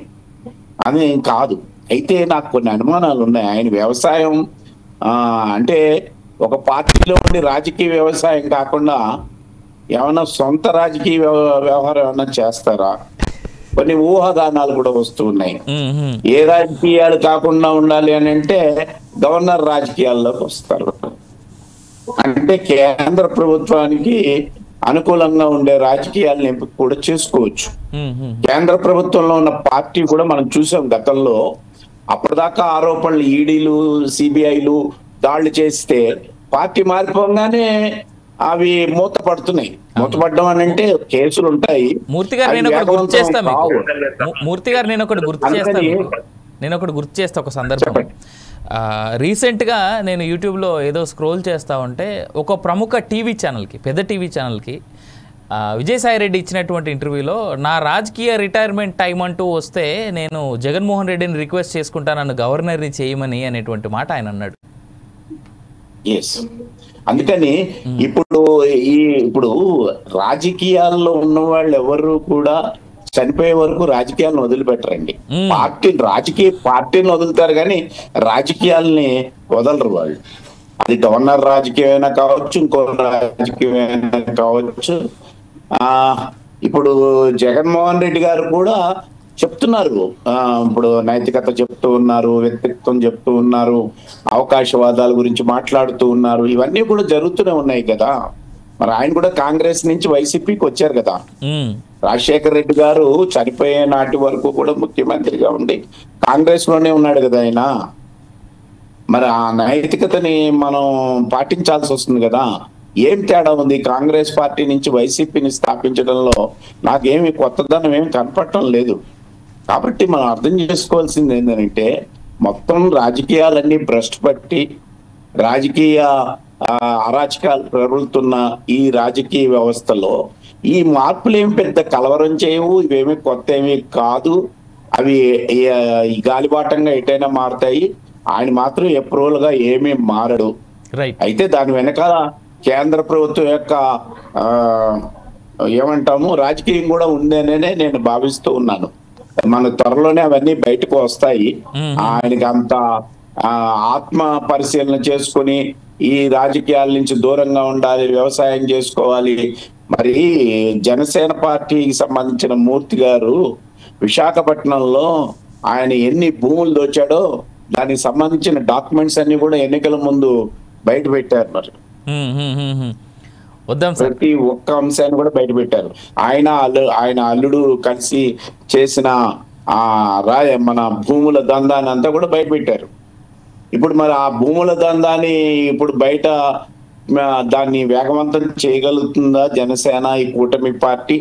అని కాదు. అయితే నాకు కొన్ని అనుమానాలు ఉన్నాయి. ఆయన వ్యవసాయం అంటే ఒక పార్టీలో ఉండి రాజకీయ వ్యవసాయం కాకుండా ఏమైనా సొంత రాజకీయ వ్యవహారం ఏమైనా చేస్తారా? కొన్ని ఊహాగానాలు కూడా వస్తూ ఉన్నాయి. ఏ రాజకీయాలు కాకుండా ఉండాలి అని అంటే గవర్నర్ రాజకీయాల్లోకి వస్తారు. అంటే కేంద్ర ప్రభుత్వానికి అనుకూలంగా ఉండే రాజకీయాలను ఎంపిక కూడా చేసుకోవచ్చు. కేంద్ర ప్రభుత్వంలో ఉన్న పార్టీ కూడా మనం చూసాం గతంలో. అప్పటిదాకా ఆరోపణలు ఈడీలు సిబిఐలు దాడులు చేస్తే పార్టీ మారిపోగానే అవి మూతపడుతున్నాయి. మూతపడడం అని అంటే కేసులు ఉంటాయి. మూర్తి గారు నేను ఒకటి గుర్తు చేస్తా ఒక సందర్భం. రీసెంట్గా నేను యూట్యూబ్లో ఏదో స్క్రోల్ చేస్తా ఉంటే ఒక ప్రముఖ టీవీ ఛానల్కి, పెద్ద టీవీ ఛానల్కి విజయసాయి రెడ్డి ఇచ్చినటువంటి ఇంటర్వ్యూలో నా రాజకీయ రిటైర్మెంట్ టైం అంటూ వస్తే నేను జగన్మోహన్ రెడ్డిని రిక్వెస్ట్ చేసుకుంటాను గవర్నర్ని చేయమని అనేటువంటి మాట ఆయన అన్నాడు. అందుకని ఇప్పుడు రాజకీయాల్లో ఉన్న వాళ్ళు ఎవరు కూడా చనిపోయే వరకు రాజకీయాలను వదిలిపెట్టరండి. రాజకీయ పార్టీని వదులుతారు కానీ రాజకీయాలని వదలరు వాళ్ళు. అది గవర్నర్ రాజకీయమైనా కావచ్చు, ఇంకో రాజకీయమైనా కావచ్చు. ఇప్పుడు జగన్మోహన్ రెడ్డి గారు కూడా చెప్తున్నారు, ఇప్పుడు నైతికత చెప్తూ ఉన్నారు, వ్యక్తిత్వం చెప్తూ ఉన్నారు, అవకాశవాదాల గురించి మాట్లాడుతూ ఉన్నారు. ఇవన్నీ కూడా జరుగుతూనే ఉన్నాయి కదా. మరి ఆయన కూడా కాంగ్రెస్ నుంచి వైసీపీకి వచ్చారు కదా. రాజశేఖర్ రెడ్డి గారు చనిపోయే నాటి వరకు కూడా ముఖ్యమంత్రిగా ఉండి కాంగ్రెస్ లోనే ఉన్నాడు కదా ఆయన. మరి ఆ నైతికతని మనం పాటించాల్సి వస్తుంది కదా. ఏం తేడా ఉంది కాంగ్రెస్ పార్టీ నుంచి వైసీపీని స్థాపించడంలో? నాకేమి కొత్తదనం ఏమి కనపడటం లేదు. కాబట్టి మనం అర్థం చేసుకోవాల్సింది ఏంటంటే మొత్తం రాజకీయాలన్నీ భ్రష్టు పట్టి రాజకీయ అరాచకాలు ప్రబలుతున్న ఈ రాజకీయ వ్యవస్థలో ఈ మార్పులు ఏమి పెద్ద కలవరం చేయవు, ఇవేమి కొత్త ఏమి కాదు. అవి గాలిబాటంగా ఎటైనా మారుతాయి. ఆయన మాత్రం అప్రూవల్ గా ఏమీ మారడు. అయితే దాని వెనకాల కేంద్ర ప్రభుత్వం యొక్క ఏమంటాము రాజకీయం కూడా ఉందనే నేను భావిస్తూ ఉన్నాను. మన త్వరలోనే అవన్నీ బయటకు వస్తాయి. ఆయనకి అంత ఆత్మ పరిశీలన చేసుకుని ఈ రాజకీయాల నుంచి దూరంగా ఉండాలి, వ్యవసాయం చేసుకోవాలి. మరి జనసేన పార్టీకి సంబంధించిన మూర్తి గారు విశాఖపట్నంలో ఆయన ఎన్ని భూములు దోచాడో దానికి సంబంధించిన డాక్యుమెంట్స్ అన్ని కూడా ఎన్నికల ముందు బయట పెట్టారు. మరి ప్రతి ఒక్క అంశాన్ని కూడా బయట పెట్టారు. ఆయన అల్లుడు కలిసి చేసిన మన భూముల దందాన్ని అంతా కూడా బయట పెట్టారు. ఇప్పుడు మరి ఆ భూముల దందాన్ని ఇప్పుడు బయట దాన్ని వేగవంతం చేయగలుగుతుందా జనసేన, ఈ కూటమి పార్టీ?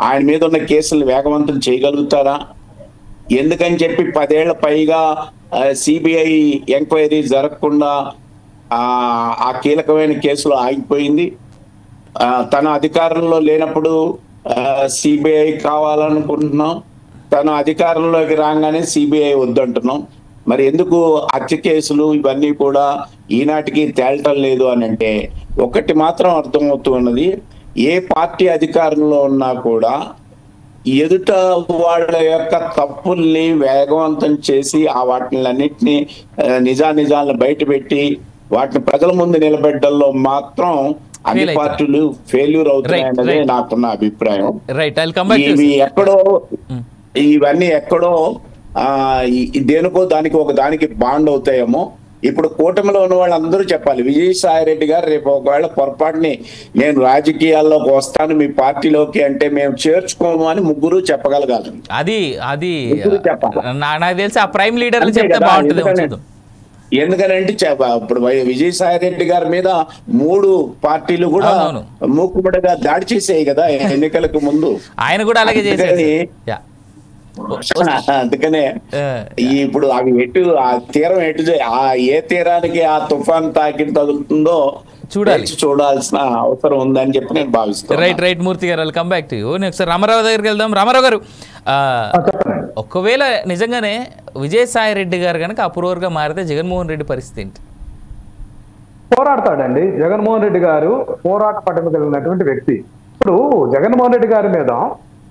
ఆయన మీద ఉన్న కేసులు వేగవంతం చేయగలుగుతారా? ఎందుకని చెప్పి 10 ఏళ్ల పైగా సిబిఐ ఎంక్వైరీ జరగకుండా ఆ కీలకమైన కేసులో ఆగిపోయింది. తన అధికారంలో లేనప్పుడు సిబిఐ కావాలనుకుంటున్నాం, తన అధికారంలోకి రాగానే సిబిఐ వద్దంటున్నాం. మరి ఎందుకు హత్య కేసులు ఇవన్నీ కూడా ఈనాటికి తేలటం లేదు అని అంటే ఒకటి మాత్రం అర్థమవుతున్నది, ఏ పార్టీ అధికారంలో ఉన్నా కూడా ఎదుట వాళ్ళ యొక్క తప్పుల్ని వేగవంతం చేసి వాటిలన్నింటినీ నిజాలను బయటపెట్టి వాటిని ప్రజల ముందు నిలబెట్టడంలో మాత్రం అన్ని పార్టీలు ఫెయిల్యూర్ అవుతున్నాయన్నదే నాకున్న అభిప్రాయం. ఇవన్నీ ఎక్కడో దేనికో దానికి బాండ్ అవుతాయేమో. ఇప్పుడు కూటమిలో ఉన్న వాళ్ళందరూ చెప్పాలి, విజయసాయి రెడ్డి గారు రేపు ఒకవేళ పొరపాటుని నేను రాజకీయాల్లోకి వస్తాను మీ పార్టీలోకి అంటే మేము చేర్చుకోము అని ముగ్గురు చెప్పగలగాలి. అది నాకు తెలిసి ఆ ప్రైమ్ లీడర్లు చెప్తే బాగుంటుంది. ఎందుకనంటే ఇప్పుడు విజయసాయి రెడ్డి గారి మీద 3 పార్టీలు కూడా మూకుమ్మడిగా దాడి చేసాయి కదా ఎన్నికలకు ముందు. ఆయన కూడా అలాగే చేసేది. అందుకనే ఇప్పుడు అవి ఆ తీరం ఏ తీరానికి ఆ తుఫాన్ తాకిడి తగులుతుందో చూడాల్సిన అవసరం ఉందని చెప్పి నేను భావిస్తాను. రైట్ మూర్తి గారు, వెల్కమ్ బ్యాక్ టు యూ. ఒకసారి రామారావు దగ్గరికి వెళ్దాం. రామారావు గారు, ఒకవేళ నిజంగానే విజయసాయి రెడ్డి గారు కనుక అప్రూవర్ గా మారితే జగన్మోహన్ రెడ్డి పరిస్థితి ఏంటి? పోరాడతాడండి. జగన్మోహన్ రెడ్డి గారు పోరాట పట్టుదల కలిగినటువంటి వ్యక్తి. ఇప్పుడు జగన్మోహన్ రెడ్డి గారి మీద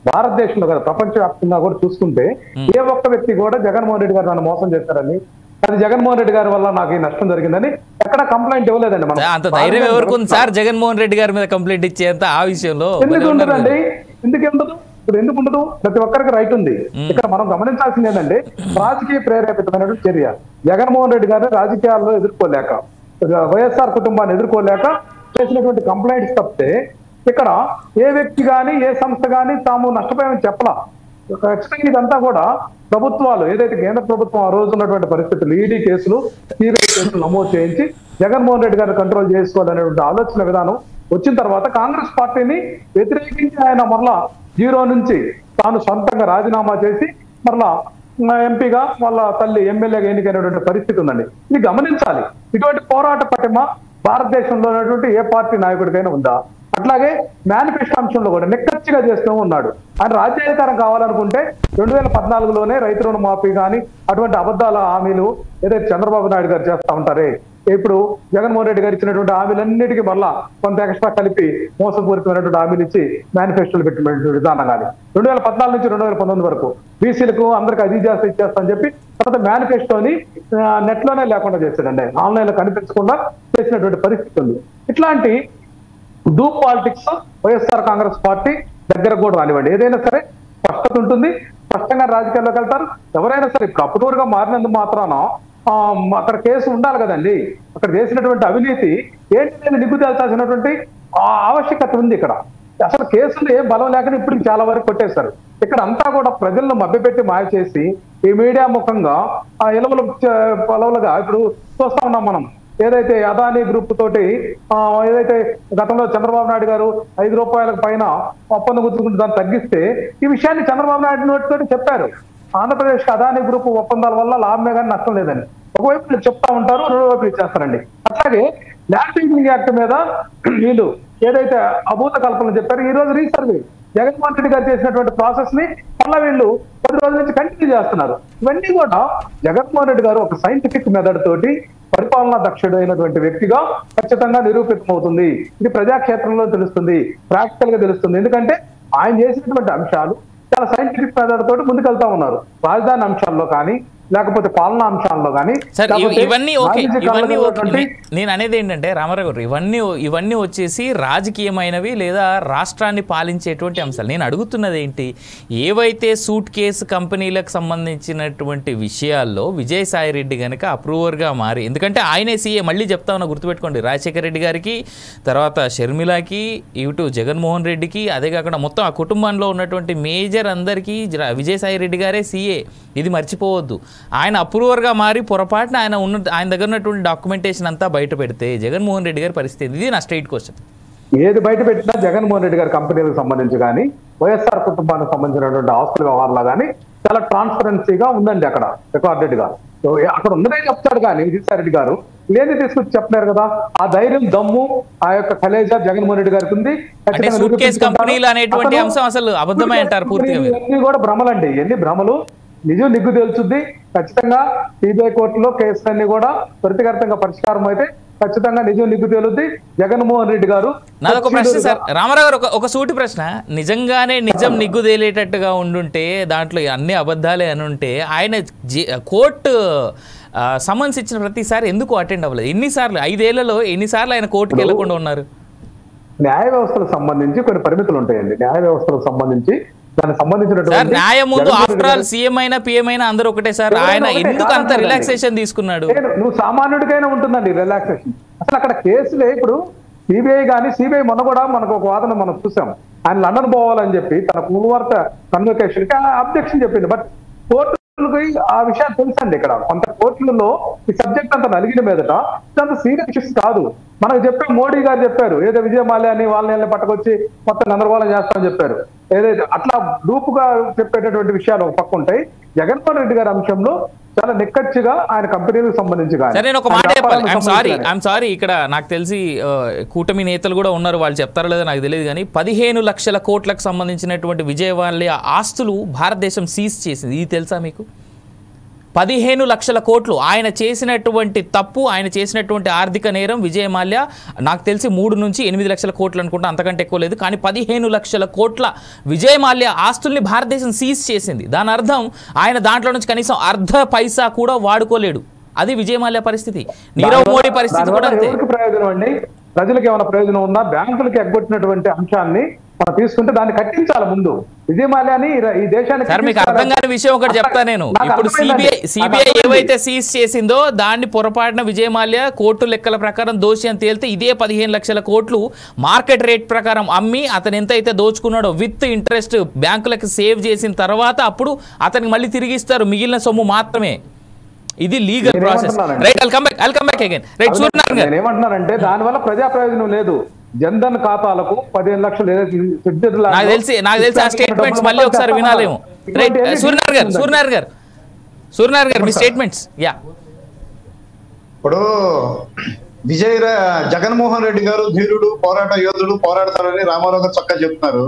భారతదేశంలో కదా ప్రపంచవ్యాప్తంగా కూడా చూసుకుంటే ఏ ఒక్క వ్యక్తి కూడా జగన్మోహన్ రెడ్డి గారు నన్ను మోసం చేస్తారని, అది జగన్మోహన్ రెడ్డి గారి వల్ల నాకు ఈ నష్టం జరిగిందని ఎక్కడ కంప్లైంట్ ఇవ్వలేదండి. మనం అంత ధైర్యం ఎవరికి ఉంది సార్ జగన్మోహన్ రెడ్డి గారి మీద కంప్లైంట్ ఇచ్చేంత? ఆ విషయంలో ఎందుకు ఉండదండి? ఎందుకు ఉండదు? ప్రతి ఒక్కరికి రైట్ ఉంది. ఇక్కడ మనం గమనించాల్సింది ఏంటంటే రాజకీయ ప్రేరేపితమైనటువంటి చర్య. జగన్మోహన్ రెడ్డి గారిని రాజకీయాల్లో ఎదుర్కోలేక వైఎస్ఆర్ కుటుంబాన్ని ఎదుర్కోలేక చేసినటువంటి కంప్లైంట్స్ తప్పితే ఇక్కడ ఏ వ్యక్తి కానీ ఏ సంస్థ కానీ తాము నష్టపోయామని చెప్పలా. ఖచ్చితంగా ఇదంతా కూడా ప్రభుత్వాలు ఏదైతే కేంద్ర ప్రభుత్వం ఆ రోజు ఉన్నటువంటి పరిస్థితులు ఈడీ కేసులు సిబిఐ కేసులు నమోదు చేయించి జగన్మోహన్ రెడ్డి గారిని కంట్రోల్ చేసుకోవాలనేటువంటి ఆలోచన విధానం వచ్చిన తర్వాత కాంగ్రెస్ పార్టీని వ్యతిరేకించి ఆయన మరలా 0 నుంచి తాను సొంతంగా రాజీనామా చేసి మరలా ఎంపీగా వాళ్ళ తల్లి ఎమ్మెల్యేగా ఎన్నికైనటువంటి పరిస్థితి ఉందండి. ఇది గమనించాలి. ఇటువంటి పోరాట పటిమ భారతదేశంలో ఉన్నటువంటి ఏ పార్టీ నాయకుడికైనా ఉందా? అట్లాగే మేనిఫెస్టో అంశంలో కూడా నిక్కచ్చిగా చేస్తూ ఉన్నాడు. ఆయన రాజ్యాధికారం కావాలనుకుంటే 2014లోనే రైతు రుణ మాఫీ కానీ అటువంటి అబద్ధాల హామీలు ఏదైతే చంద్రబాబు నాయుడు గారు చేస్తా ఉంటారే, ఇప్పుడు జగన్మోహన్ రెడ్డి గారు ఇచ్చినటువంటి హామీలన్నిటికీ మళ్ళా కొంత ఎక్స్ట్రా కలిపి మోసపూరితమైనటువంటి హామీలు ఇచ్చి మేనిఫెస్టోలు పెట్టినటువంటి విధానం కానీ 2014 నుంచి 2019 వరకు బీసీలకు అందరికి అది చేస్తా ఇచ్చేస్తా అని చెప్పి తర్వాత మేనిఫెస్టోని నెట్ లోనే లేకుండా చేశాడండి. ఆన్లైన్ లో కనిపించకుండా చేసినటువంటి పరిస్థితి ఉంది. ఇట్లాంటి dupe politics YSR Congress party దగ్గర కూడా రానివ్వండి. ఏదైనా సరే స్పష్టత ఉంటుంది, స్పష్టంగా రాజకీయాల్లోకి వెళ్తారు. ఎవరైనా సరే ఇప్పుడు అప్పుడూరుగా మారినందుకు మాత్రాన అక్కడ కేసు ఉండాలి కదండి. అక్కడ చేసినటువంటి అవినీతి ఏంటి నిగ్గు తేల్చాల్సినటువంటి ఆవశ్యకత ఉంది. ఇక్కడ అసలు కేసులు ఏం బలం లేకనే ఇప్పుడు చాలా వరకు కొట్టేశారు. ఇక్కడ అంతా కూడా ప్రజలను మభ్యపెట్టి మాయ చేసి ఈ మీడియా ముఖంగా పొలవులుగా ఇప్పుడు చూస్తా ఉన్నాం మనం. ఏదైతే అదానీ గ్రూప్ తోటి ఏదైతే గతంలో చంద్రబాబు నాయుడు గారు 5 రూపాయలకు పైన ఒప్పందం గుర్తుకుంటే దాన్ని తగ్గిస్తే ఈ విషయాన్ని చంద్రబాబు నాయుడు నోటితోటి చెప్పారు. ఆంధ్రప్రదేశ్ కి అదానీ గ్రూప్ ఒప్పందాల వల్ల లాభమే కానీ నష్టం లేదని ఒకవైపు చెప్తా ఉంటారు, రెండో వైపు చేస్తారండి. అట్లాగే ల్యాండ్ టైటిలింగ్ యాక్ట్ మీద వీళ్ళు ఏదైతే అభూత కల్పనలు చెప్పారు, ఈ రోజు రీసర్వే జగన్మోహన్ రెడ్డి గారు చేసినటువంటి ప్రాసెస్ ని మళ్ళీ వీళ్ళు 10 రోజుల నుంచి కంటిన్యూ చేస్తున్నారు. ఇవన్నీ కూడా జగన్మోహన్ రెడ్డి గారు ఒక సైంటిఫిక్ మెథడ్ తోటి పరిపాలనా దక్షుడు అయినటువంటి వ్యక్తిగా ఖచ్చితంగా నిరూపితమవుతుంది. ఇది ప్రజాక్షేత్రంలో తెలుస్తుంది, ప్రాక్టికల్ గా తెలుస్తుంది. ఎందుకంటే ఆయన చేసినటువంటి అంశాలు చాలా సైంటిఫిక్ మెథడ్ తోటి ముందుకెళ్తా ఉన్నారు. రాజధాని అంశాల్లో కానీ లేకపోతే పాలనా అంశాల్లో కానీ సార్ ఇవన్నీ ఓకే, ఇవన్నీ ఓకే. నేను అనేది ఏంటంటే రామారావు గారు ఇవన్నీ వచ్చేసి రాజకీయమైనవి లేదా రాష్ట్రాన్ని పాలించేటువంటి అంశాలు. నేను అడుగుతున్నది ఏంటి, ఏవైతే సూట్ కేసు కంపెనీలకు సంబంధించినటువంటి విషయాల్లో విజయసాయి రెడ్డి కనుక అప్రూవర్గా మారి, ఎందుకంటే ఆయనే సీఏ, మళ్ళీ చెప్తా ఉన్నా గుర్తుపెట్టుకోండి, రాజశేఖర రెడ్డి గారికి తర్వాత షర్మిలాకి ఇటు జగన్మోహన్ రెడ్డికి అదే కాకుండా మొత్తం ఆ కుటుంబంలో ఉన్నటువంటి మేజర్ అందరికీ విజయసాయి రెడ్డి గారే సీఏ. ఇది మర్చిపోవద్దు. ఆయన అప్రూవర్గా మారి పొరపాటున ఆయన దగ్గర ఉన్నటువంటి డాక్యుమెంటేషన్ అంతా బయట పెడితే జగన్మోహన్ రెడ్డి గారి పరిస్థితి. ఇది నా స్ట్రైట్ క్వశ్చన్. ఏది బయట పెట్టినా జగన్మోహన్ రెడ్డి గారి కంపెనీలకు సంబంధించి కానీ వైఎస్ఆర్ కుటుంబానికి సంబంధించినటువంటి ఆస్తుల వ్యవహారాలు కానీ చాలా ట్రాన్స్పరెన్సీగా ఉందండి అక్కడ రికార్డెడ్ గా. అక్కడ ఉన్నదే చెప్తాడు కానీ విజయసాయి రెడ్డి గారు లేని తీసుకొచ్చి చెప్పలేరు కదా. ఆ ధైర్యం దమ్ము ఆ యొక్క కలేజా జగన్మోహన్ రెడ్డి గారికి ఉంది. ఇవన్నీ కూడా భ్రమలండి, ఎన్ని భ్రమలు. నిజం నిగ్గు తేల్చుద్ది ఖచ్చితంగా. సిబిఐ కోర్టులో కేసులన్నీ కూడా త్వరితగతంగా పరిష్కారం అయితే ఖచ్చితంగా నిజం నిగ్గు తేలుద్ది. జగన్మోహన్ రెడ్డి గారు నాదొక ప్రశ్న సార్, రామారావు గారు ఒక సూటి ప్రశ్న, నిజంగానే నిజం నిగ్గు తేలేటట్టుగా ఉండుంటే దాంట్లో అన్ని అబద్ధాలే అని ఉంటే ఆయన కోర్టు సమన్స్ ఇచ్చిన ప్రతిసారి ఎందుకు అటెండ్ అవ్వలేదు? ఎన్నిసార్లు 5 ఏళ్లలో ఎన్నిసార్లు ఆయన కోర్టుకు వెళ్లకుండా ఉన్నారు? న్యాయ వ్యవస్థలకు సంబంధించి కొన్ని పరిమితులు ఉంటాయండి. న్యాయ వ్యవస్థలకు సంబంధించి దానికి సంబంధించినటువంటి న్యాయం ముందు ఆఫ్టర్ ఆల్ సీఎం అయినా పిఎం అయినా అందరూ ఒకటే సార్. ఆయన ఎందుకు అంత రిలాక్సేషన్ తీసుకున్నాడు? నువ్వు సామాన్యుడికైనా ఉంటుందండి రిలాక్సేషన్. అసలు అక్కడ కేసులే ఇప్పుడు సిబిఐ కానీ సిబిఐ మొన్న కూడా మనకు ఒక వాదన మనం చూసాం. ఆయన లండన్ పోవాలని చెప్పి తన పూర్వార్త కన్వకేషన్ కి అబ్జెక్షన్ చెప్పింది. బట్ కోర్టులకి ఆ విషయాలు తెలుసండి. ఇక్కడ కొంత కోర్టులలో ఈ సబ్జెక్ట్ అంతా నలిగిన మీదట అంత సీరియస్ ఇష్యూస్ కాదు. మనకు చెప్పే మోడీ గారు చెప్పారు ఏదో విజయ మాల్యాని వాళ్ళని పట్టుకొచ్చి మొత్తం గందరగోళం చేస్తామని చెప్పారు. ఏదైతే అట్లా డూపుగా చెప్పేటటువంటి విషయాలు ఒక పక్క ఉంటాయి. జగన్మోహన్ రెడ్డి గారి అంశంలో చాలా నిక్కచ్చిగా ఆయన కంపెనీలకు సంబంధించి నేను ఒక మాట చెప్పాలి. ఐఎమ్ సారీ ఇక్కడ నాకు తెలిసి కూటమి నేతలు కూడా ఉన్నారు, వాళ్ళు చెప్తారో లేదో నాకు తెలియదు కానీ 15 లక్షల కోట్లకు సంబంధించినటువంటి విజయవాడ ఆస్తులు భారతదేశం సీజ్ చేసింది. ఇది తెలుసా మీకు? 15 లక్షల కోట్లు ఆయన చేసినటువంటి తప్పు, ఆయన చేసినటువంటి ఆర్థిక నేరం విజయ మాల్యా నాకు తెలిసి 3 నుంచి 8 లక్షల కోట్లు అనుకుంటా, అంతకంటే ఎక్కువ లేదు. కానీ 15 లక్షల కోట్ల విజయ మాల్యా ఆస్తుల్ని భారతదేశం సీజ్ చేసింది. దాని అర్థం ఆయన దాంట్లో నుంచి కనీసం అర్ధ పైసా కూడా వాడుకోలేడు. అది విజయ మాల్యా పరిస్థితి. నీరవ్ మోడీ పరిస్థితి కూడా అంతే. ప్రయోజనం అండి, ప్రజలకు ఏమైనా ప్రయోజనం ఉందా? బ్యాంకులకు ఎగ్గొట్టినటువంటి అంశాన్ని మనం తీసుకుంటే దాన్ని కట్టించాలి ముందు. విజయ్ మాల్యాని ఈ దేశానికి సార్ మీకు అర్థం కాని విషయం ఒకటి చెప్తా నేను. ఇప్పుడు సిబిఐ ఏవైతే సీజ్ చేసిందో దాన్ని పొరపాటున విజయ్ మాల్యా కోర్టు లెక్కల ప్రకారం దోషి అని తేలితే ఇదే 15 లక్షల కోట్లు మార్కెట్ రేట్ ప్రకారం అమ్మి అతను ఎంత అయితే దోచుకున్నాడో విత్ ఇంట్రెస్ట్ బ్యాంకులకు సేవ్ చేసిన తర్వాత అప్పుడు అతనికి మళ్ళీ తిరిగి ఇస్తారు మిగిలిన సొమ్ము మాత్రమే. ఇది legal process. Right, I'll come back again. Right, Suryanarayana గారు ఏమంటున్నారంటే దానివల్ల ప్రజా ప్రయోజనం లేదు. జన్ధన్ ఖాతాలకు 15 లక్షలు నాకు తెలిసి ఆ స్టేట్మెంట్స్ మళ్ళీ ఒకసారి వినాలేము. రైట్, సూర్యనారాయణ గారు మీ స్టేట్మెంట్స్. యా, ఇప్పుడు జగన్మోహన్ రెడ్డి గారు ధీరుడు, పోరాట యోధుడు, పోరాడతారని రామారావు గారు చక్కగా చెప్తున్నారు.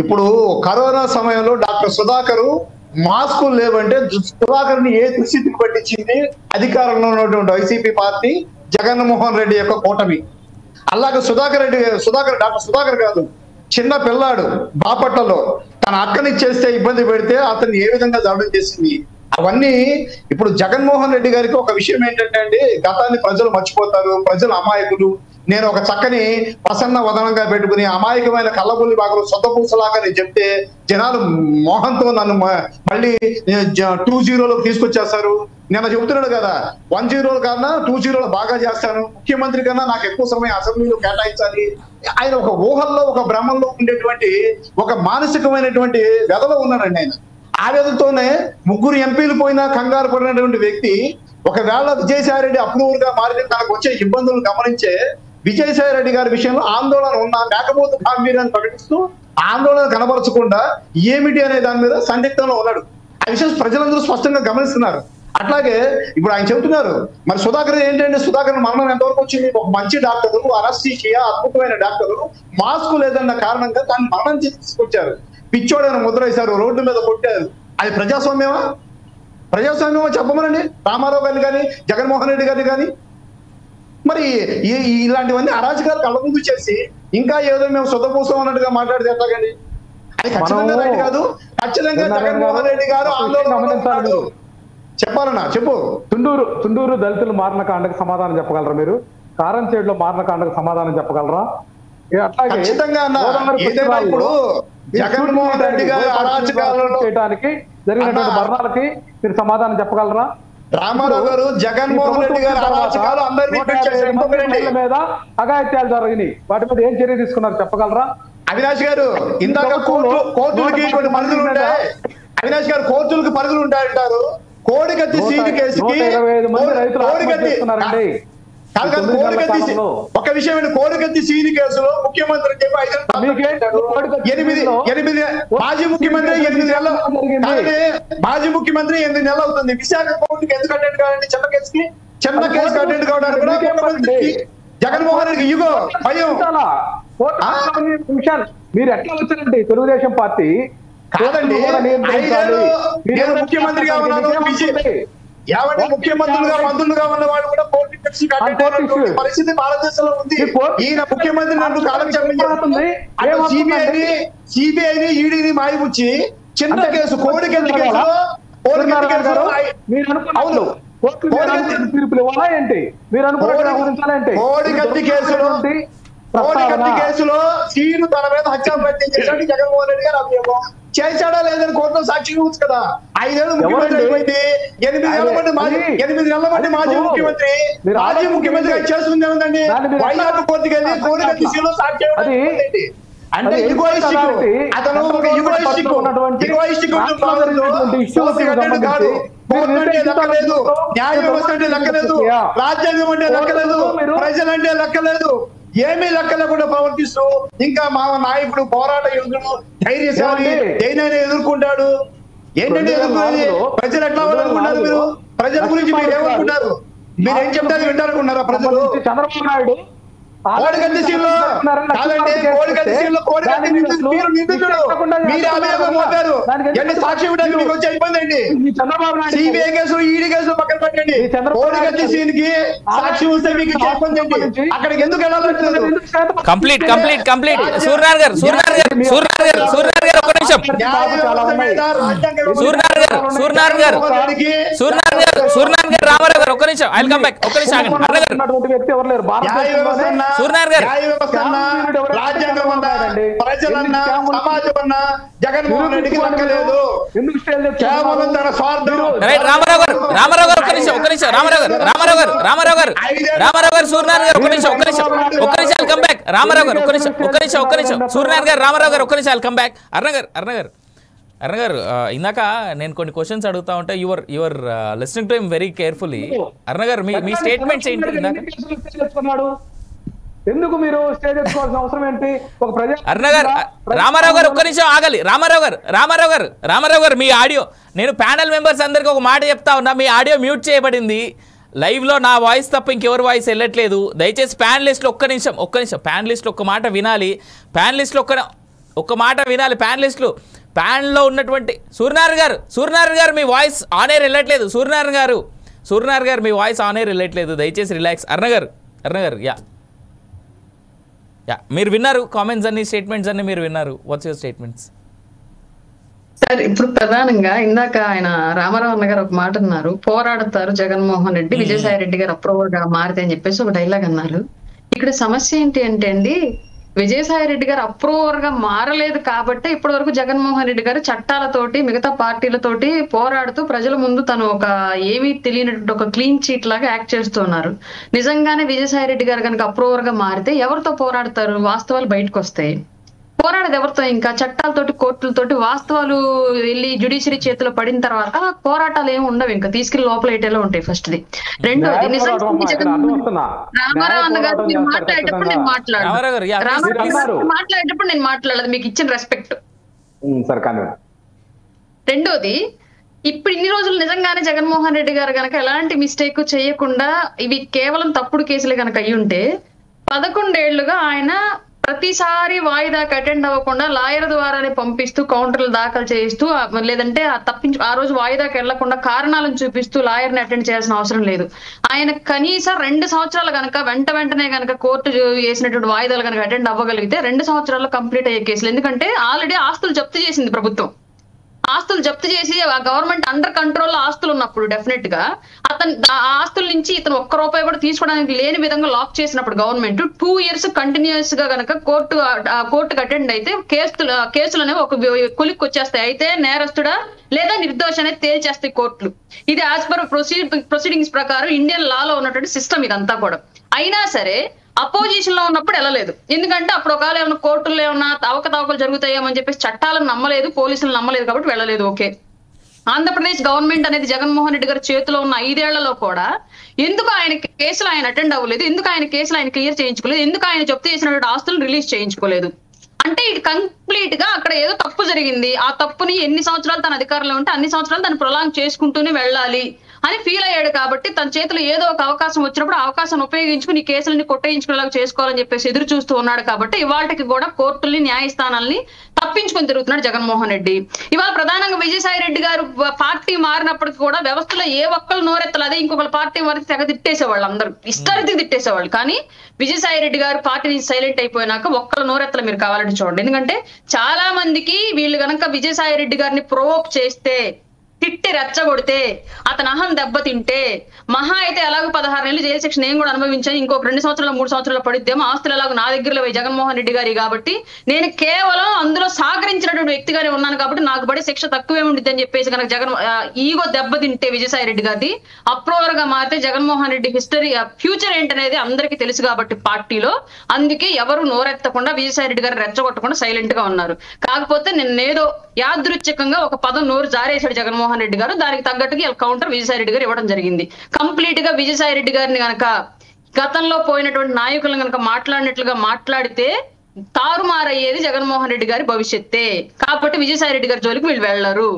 ఇప్పుడు కరోనా సమయంలో డాక్టర్ సుధాకర్ మాస్కులు లేవంటే సుధాకర్ ని ఏ దుస్థితికి పట్టించింది అధికారంలో ఉన్నటువంటి వైసీపీ పార్టీ, జగన్మోహన్ రెడ్డి యొక్క కూటమి. అలాగే డాక్టర్ సుధాకర్ కాదు, చిన్న పిల్లాడు బాపట్లలో తన అక్కని చేస్తే ఇబ్బంది పెడితే అతన్ని ఏ విధంగా దాడులు చేసింది అవన్నీ. ఇప్పుడు జగన్మోహన్ రెడ్డి గారికి ఒక విషయం ఏంటంటే అండి, గతాన్ని ప్రజలు మర్చిపోతారు, ప్రజలు అమాయకులు. నేను ఒక చక్కని ప్రసన్న వదనంగా పెట్టుకుని అమాయకమైన కళ్ళబుల్లి బాగులు సొంతపూసలాగా నేను చెప్తే జనాలు మోహంతో నన్ను మళ్ళీ 2-0 తీసుకొచ్చేస్తారు. నేను చెబుతున్నాడు కదా, 1-0 కన్నా 2-0 బాగా చేస్తాను, ముఖ్యమంత్రి కన్నా నాకు ఎక్కువ సమయం అసెంబ్లీలో కేటాయించాలి. ఆయన ఒక ఊహల్లో, ఒక భ్రమంలో ఉండేటువంటి ఒక మానసికమైనటువంటి వ్యధలో ఉన్నాడండి ఆయన. ఆ వ్యధతోనే 3 ఎంపీలు పోయినా కంగారు పడినటువంటి వ్యక్తి ఒకవేళ విజయసాయిరెడ్డి అప్రూవర్ గా మారితే తనకు వచ్చే ఇబ్బందులను గమనించే విజయసాయిరెడ్డి గారి విషయంలో ఆందోళన ఉన్నా మేకపోతు గాంభీర్యాన్ని ప్రకటిస్తూ ఆందోళన కనబరచకుండా ఏమిటి అనే దాని మీద సందిగ్ధంలో ఉన్నాడు. ఆ విషయం ప్రజలందరూ స్పష్టంగా గమనిస్తున్నారు. అట్లాగే ఇప్పుడు ఆయన చెబుతున్నారు మరి సుధాకర్ ఏంటంటే సుధాకర్ మరణం ఎంతవరకు వచ్చింది? ఒక మంచి డాక్టరు, అనస్థీషియా అద్భుతమైన డాక్టరు, మాస్క్ లేదన్న కారణంగా దాన్ని మరణం తీసుకొచ్చారు. పిచ్చోడైన ముద్ర వేశారు, రోడ్డు మీద కొట్టారు. అది ప్రజాస్వామ్యమా చెప్పమనండి రామారావు గారిని కానీ జగన్మోహన్ రెడ్డి గారిని కానీ. మరి ఇలాంటివన్నీ అరాజకాలు కళ్ళ ముందు చేసి ఇంకా ఏదో మేము సొంతపూసం అన్నట్టుగా మాట్లాడితే ఎట్లాగండి? అది ఖచ్చితంగా రైట్ కాదు. ఖచ్చితంగా జగన్మోహన్ రెడ్డి గారు ఆందోళన చెప్పాలన్నా చెప్పు. తుండూరు దళితులు మారణకాండకు సమాధానం చెప్పగలరా మీరు? కారంచేడులో మారణకాండకు సమాధానం చెప్పగలరా? ఖచ్చితంగా అన్న. ఏదైనా ఇప్పుడు జగన్మోహన్ రెడ్డి గారి అరాచకాలను చేయడానికి జరిగినటువంటి మరణాలకి మీరు సమాధానం చెప్పగలరా? రామారావు గారు జగన్మోహన్ రెడ్డి గారి అరాచకాలు అందరినీ మీద అఘాయిత్యాలు జరిగినాయి, వాటి మీద ఏం చర్య తీసుకున్నారు చెప్పగలరా? అవినాష్ గారు ఇందాక కోర్టులకి కొన్ని పరిధులు ఉంటాయి. అవినాష్ గారు కోర్టులకు పరిధులు ఉంటాయంటారు. కోడికత్తి సీటు కేసుకి ఒక విషయం ఏంటి, కోడికత్తి సీని కేసులో ముఖ్యమంత్రి చెప్పి 8 మాజీ ముఖ్యమంత్రి 8 నెలలు మాజీ ముఖ్యమంత్రి 8 నెలలు అవుతుంది. విశాఖ కోర్టుకి ఎందుకు అటెండ్ కావాలండి? చిన్న కేసు అటెండ్ కావడానికి కూడా జగన్మోహన్ రెడ్డికి ఇగో భయం. మీరు ఎట్లా వచ్చారండి తెలుగుదేశం పార్టీ? కాదండి, నేను ముఖ్యమంత్రిగా ఉన్నాను, ఏమంటే ముఖ్యమంత్రులుగా మంత్రులుగా ఉన్న వాళ్ళు కూడా పరిస్థితి భారతదేశంలో ఉంది. ఈయన ముఖ్యమంత్రి నన్ను కాలక్షేపం చేస్తుంది. సిబిఐని ఈడీని మాయపుచ్చి చిన్న కేసు కోడికత్తి కేసులో తీర్పులు ఇవ్వాలా ఏంటి? మీరు కోడికత్తి కేసులో సీను తన మీద హత్యా ప్రయత్నం చేశాడు జగన్మోహన్ రెడ్డి గారు. అభియోగం చేశాడా లేదని కోర్టులో సాక్షి ఇవ్వచ్చు కదా. 5 ఏళ్ళు ముఖ్యమంత్రి అయిపోయింది, 8 నెలల బట్టి మాజీ ముఖ్యమంత్రి చేసుకుంది ఏముందండి? వైజాగ్ కోర్టుకి వెళ్ళి కోడికత్తి సీలో సాక్షి అంటే అతను ఒక యుగోయిస్టిక్ కాదు. లెక్కలేదు, న్యాయ వ్యవస్థ అంటే లెక్కలేదు, రాజ్యాంగం అంటే లెక్కలేదు, ప్రజలంటే లెక్కలేదు, ఏమీ లెక్కలేకుండా ప్రవర్తిస్తూ ఇంకా మా నాయకుడు పోరాట యోధుడు ధైర్యశాలి దేనైనా ఎదుర్కొంటాడు. ఏంటంటే ఎదుర్కొనేది? ప్రజలు ఎట్లా అనుకుంటారు? మీరు ప్రజల గురించి మీరు ఏమనుకుంటారు? మీరు ఏం చెప్తారు వింటారనుకున్నారా ప్రజలు? చంద్రబాబు నాయుడు కోడికత్తి సీల్లో కాదండి, కోడికత్తి సీల్లో కోడికత్తి మీరు నిందితుడు, మీరు అభియోగం మోపారు. ఎన్ని సాక్షి ఇవ్వడానికి మీకు వచ్చే ఇబ్బంది అండి? సిబిఐ కేసులు ఈడీ కేసులు పక్కన పెట్టండి. కోడికత్తి సీన్ కి సాక్షి వస్తే మీకు ఇబ్బంది అండి. అక్కడికి ఎందుకు వెళ్ళాలంటున్నారు? కంప్లీట్ సూర్యనారాయణ గారు ఒక నిమిషం. సూర్యనారాయణ గారు రామారావు గారు ఒక నిమిషం. I will come back. ఒక నిమిషం ఆగండి. వ్యక్తి ఎవరు లేరు. రాజ్యాంగం ఉందా? ప్రజలన్నా సమాజం అన్నా జగన్మోహన్ రెడ్డికి లెక్కలేదు. కేవలం తన స్వార్థం. రామారావు గారు ఒక్క నిమిషం రామారావు గారు సూర్యనారాయణ గారు ఒక్క నిమిషం కమ్ బ్యాక్. రామారావు గారు ఒక్క నిమిషం సూర్యనారాయణ గారు రామారావు గారు ఒక్క నిమిషం కమ్ బ్యాక్. అరుణ గారు ఇందాక నేను కొన్ని క్వశ్చన్స్ అడుగుతా ఉంటే your listening to him very carefully. Aruna గారు మీ స్టేట్మెంట్స్ ఏంటి ఇందాక? ఎందుకు మీరు స్టేజ్ ఎత్తుకోవాల్సిన అవసరం ఏంటి? ఒక ప్రజా అరుణ గారు రామారావు గారు ఒక్క నిమిషం ఆగాలి. రామారావు గారు మీ ఆడియో, నేను ప్యానెల్ మెంబర్స్ అందరికీ ఒక మాట చెప్తా ఉన్నా, మీ ఆడియో మ్యూట్ చేయబడింది. లైవ్లో నా వాయిస్ తప్ప ఇంకెవరి వాయిస్ వెళ్ళట్లేదు. దయచేసి ప్యానలిస్ట్లో ఒక్క నిమిషం ప్యానలిస్ట్లో ఒక్క మాట వినాలి. ప్యానలిస్ట్లో ఒక్క మాట వినాలి. ప్యానల్లో ఉన్నటువంటి సూర్యనారాయణ గారు మీ వాయిస్ ఆన్ ఎయిర్ వెళ్ళట్లేదు. సూర్యనారాయణ గారు మీ వాయిస్ ఆన్ ఎయిర్ వెళ్ళట్లేదు. దయచేసి రిలాక్స్. అరుణ గారు యా మీరు విన్నారు కామెంట్స్ అన్ని, స్టేట్మెంట్స్ అన్ని మీరు విన్నారు. What's your statements? సార్ ఇప్పుడు ప్రధానంగా ఇందాక ఆయన రామారావు అన్న గారు ఒక మాట అన్నారు, పోరాడతారు జగన్మోహన్ రెడ్డి, విజయసాయి రెడ్డి గారు అప్రూవర్ గా మారితే అని చెప్పేసి ఒక డైలాగ్ అన్నారు. ఇక్కడ సమస్య ఏంటి అంటే అండి, విజయసాయి రెడ్డి గారు అప్రూవర్ గా మారలేదు కాబట్టి ఇప్పటి వరకు జగన్మోహన్ రెడ్డి గారు చట్టాలతోటి మిగతా పార్టీలతోటి పోరాడుతూ ప్రజల ముందు తను ఒక ఏమీ తెలియనటువంటి ఒక క్లీన్ చీట్ లాగా యాక్ట్ చేస్తున్నారు. నిజంగానే విజయసాయి రెడ్డి గారు కనుక అప్రూవర్ గా మారితే ఎవరితో పోరాడతారు? వాస్తవాలు బయటకు వస్తాయి. పోరాడదు ఎవరితో? ఇంకా చట్టాలతోటి కోర్టులతోటి వాస్తవాలు వెళ్ళి జ్యుడిషియరీ చేతిలో పడిన తర్వాత పోరాటాలు ఏమి ఉండవు, ఇంకా తీసుకెళ్లి లోపల ఏటేలో ఉంటాయి. ఫస్ట్ది. రెండోది రామారావు అన్న గారు మీరు మాట్లాడేటప్పుడు నేను మాట్లాడలేదు మీకు ఇచ్చిన రెస్పెక్ట్. రెండోది, ఇప్పుడు ఇన్ని రోజులు నిజంగానే జగన్మోహన్ రెడ్డి గారు కనుక ఎలాంటి మిస్టేక్ చేయకుండా ఇవి కేవలం తప్పుడు కేసులే కనుక అయ్యి ఉంటే 11 ఏళ్లుగా ఆయన ప్రతిసారి వాయిదాకి అటెండ్ అవ్వకుండా లాయర్ ద్వారానే పంపిస్తూ కౌంటర్లు దాఖలు చేయిస్తూ, లేదంటే ఆ రోజు వాయిదాకి వెళ్లకుండా కారణాలను చూపిస్తూ లాయర్ని అటెండ్ చేయాల్సిన అవసరం లేదు. ఆయన కనీసం 2 సంవత్సరాలు కనుక వెంటనే కనుక కోర్టు చేసినటువంటి వాయిదాలు కనుక అటెండ్ అవ్వగలిగితే 2 సంవత్సరాల్లో కంప్లీట్ అయ్యే కేసులు. ఎందుకంటే ఆల్రెడీ ఆస్తులు జప్తు చేసింది ప్రభుత్వం. ఆస్తులు జప్తు చేసి గవర్నమెంట్ అండర్ కంట్రోల్ ఆస్తులు ఉన్నప్పుడు డెఫినెట్ గా అతను ఆ ఆస్తుల నుంచి ఇతను ఒక్క రూపాయి కూడా తీసుకోవడానికి లేని విధంగా లాక్ చేసినప్పుడు గవర్నమెంట్ 2 years కంటిన్యూస్ గా కనుక కోర్టుకు అటెండ్ అయితే కేసులు అనేవి ఒక కొలిక్కి వచ్చేస్తాయి. అయితే నేరస్తుడా లేదా నిర్దోష అనేది తేల్చేస్తాయి కోర్టులు. ఇది యాజ్ పర్ ప్రొసీడింగ్స్ ప్రకారం ఇండియన్ లాలో ఉన్నటువంటి సిస్టమ్ ఇదంతా కూడా. అయినా సరే అపోజిషన్ లో ఉన్నప్పుడు వెళ్ళలేదు. ఎందుకంటే అప్పుడు ఒకవేళ ఏమైనా కోర్టుల్లో ఏమన్నా అవకతవకలు జరుగుతాయేమని చెప్పేసి చట్టాలను నమ్మలేదు, పోలీసులు నమ్మలేదు కాబట్టి వెళ్ళలేదు. ఓకే, ఆంధ్రప్రదేశ్ గవర్నమెంట్ అనేది జగన్మోహన్ రెడ్డి గారి చేతిలో ఉన్న 5 ఏళ్లలో కూడా ఎందుకు ఆయన కేసులు ఆయన అటెండ్ అవ్వలేదు, ఎందుకు ఆయన కేసులు ఆయన క్లియర్ చేయించుకోలేదు, ఎందుకు ఆయన జప్తు చేసినటువంటి ఆస్తులను రిలీజ్ చేయించుకోలేదు? అంటే ఇది కంప్లీట్ గా అక్కడ ఏదో తప్పు జరిగింది, ఆ తప్పుని ఎన్ని సంవత్సరాలు తన అధికారంలో ఉంటే అన్ని సంవత్సరాలు తను ప్రొలాంగ్ చేసుకుంటూనే వెళ్ళాలి అని ఫీల్ అయ్యాడు. కాబట్టి తన చేతిలో ఏదో ఒక అవకాశం వచ్చినప్పుడు ఆ అవకాశాన్ని ఉపయోగించుకుని కేసులని కొట్టేయించుకునేలాగా చేసుకోవాలని చెప్పేసి ఎదురు చూస్తూ ఉన్నాడు. కాబట్టి ఇవాళకి కూడా కోర్టుల్ని న్యాయస్థానాల్ని తప్పించుకొని తిరుగుతున్నాడు జగన్మోహన్ రెడ్డి. ఇవాళ ప్రధానంగా విజయసాయి రెడ్డి గారు పార్టీ మారినప్పటికీ కూడా వ్యవస్థలో ఏ ఒక్కరు నోరెత్తలు, అదే ఇంకొకరు పార్టీ వారికి తెగ తిట్టేసేవాళ్ళు, అందరూ ఇష్టారీతికి తిట్టేసేవాళ్ళు. కానీ విజయసాయి రెడ్డి గారు పార్టీ నుంచి సైలెంట్ అయిపోయినాక ఒక్కరు నోరెత్తలు మీరు కావాలని చూడండి. ఎందుకంటే చాలా మందికి వీళ్ళు గనక విజయసాయి రెడ్డి గారిని ప్రొవోక్ చేస్తే, తిట్టి రెచ్చగొడితే, అతను అహం దెబ్బతింటే మహా అయితే ఎలాగో 16 నెలలు జైలు శిక్ష నేను కూడా అనుభవించాను, ఇంకొక 2 సంవత్సరాలు 3 సంవత్సరాలు పడిద్దేమో, ఆస్తులు ఎలాగో నా దగ్గరలో జగన్మోహన్ రెడ్డి గారి కాబట్టి నేను కేవలం అందులో సహకరించినటువంటి వ్యక్తిగానే ఉన్నాను కాబట్టి నాకు పడే శిక్ష తక్కువే ఉండిద్ది అని చెప్పేసి కనుక ఈగో దెబ్బతింటే విజయసాయి రెడ్డి గారిది అప్రూవర్ గా మారితే జగన్మోహన్ రెడ్డి హిస్టరీ ఫ్యూచర్ ఏంటనేది అందరికీ తెలుసు కాబట్టి పార్టీలో, అందుకే ఎవరు నోరెత్తకుండా విజయసాయి రెడ్డి గారు రెచ్చగొట్టకుండా సైలెంట్ గా ఉన్నారు. కాకపోతే నిన్నేదో యాదృచ్ఛికంగా ఒక పదం నోరు జారేశాడు జగన్మోహన్ రెడ్డి గారు, దానికి తగ్గట్టుగా కౌంటర్ విజయసాయి రెడ్డి గారు ఇవ్వడం జరిగింది. కంప్లీట్ గా విజయసాయి రెడ్డి గారిని గనక గతంలో పోయినటువంటి నాయకులను గనక మాట్లాడినట్లుగా మాట్లాడితే తారుమారయ్యేది జగన్మోహన్ రెడ్డి గారి భవిష్యత్తే. కాబట్టి విజయసాయి రెడ్డి గారి జోలికి వీళ్ళు వెళ్ళరు.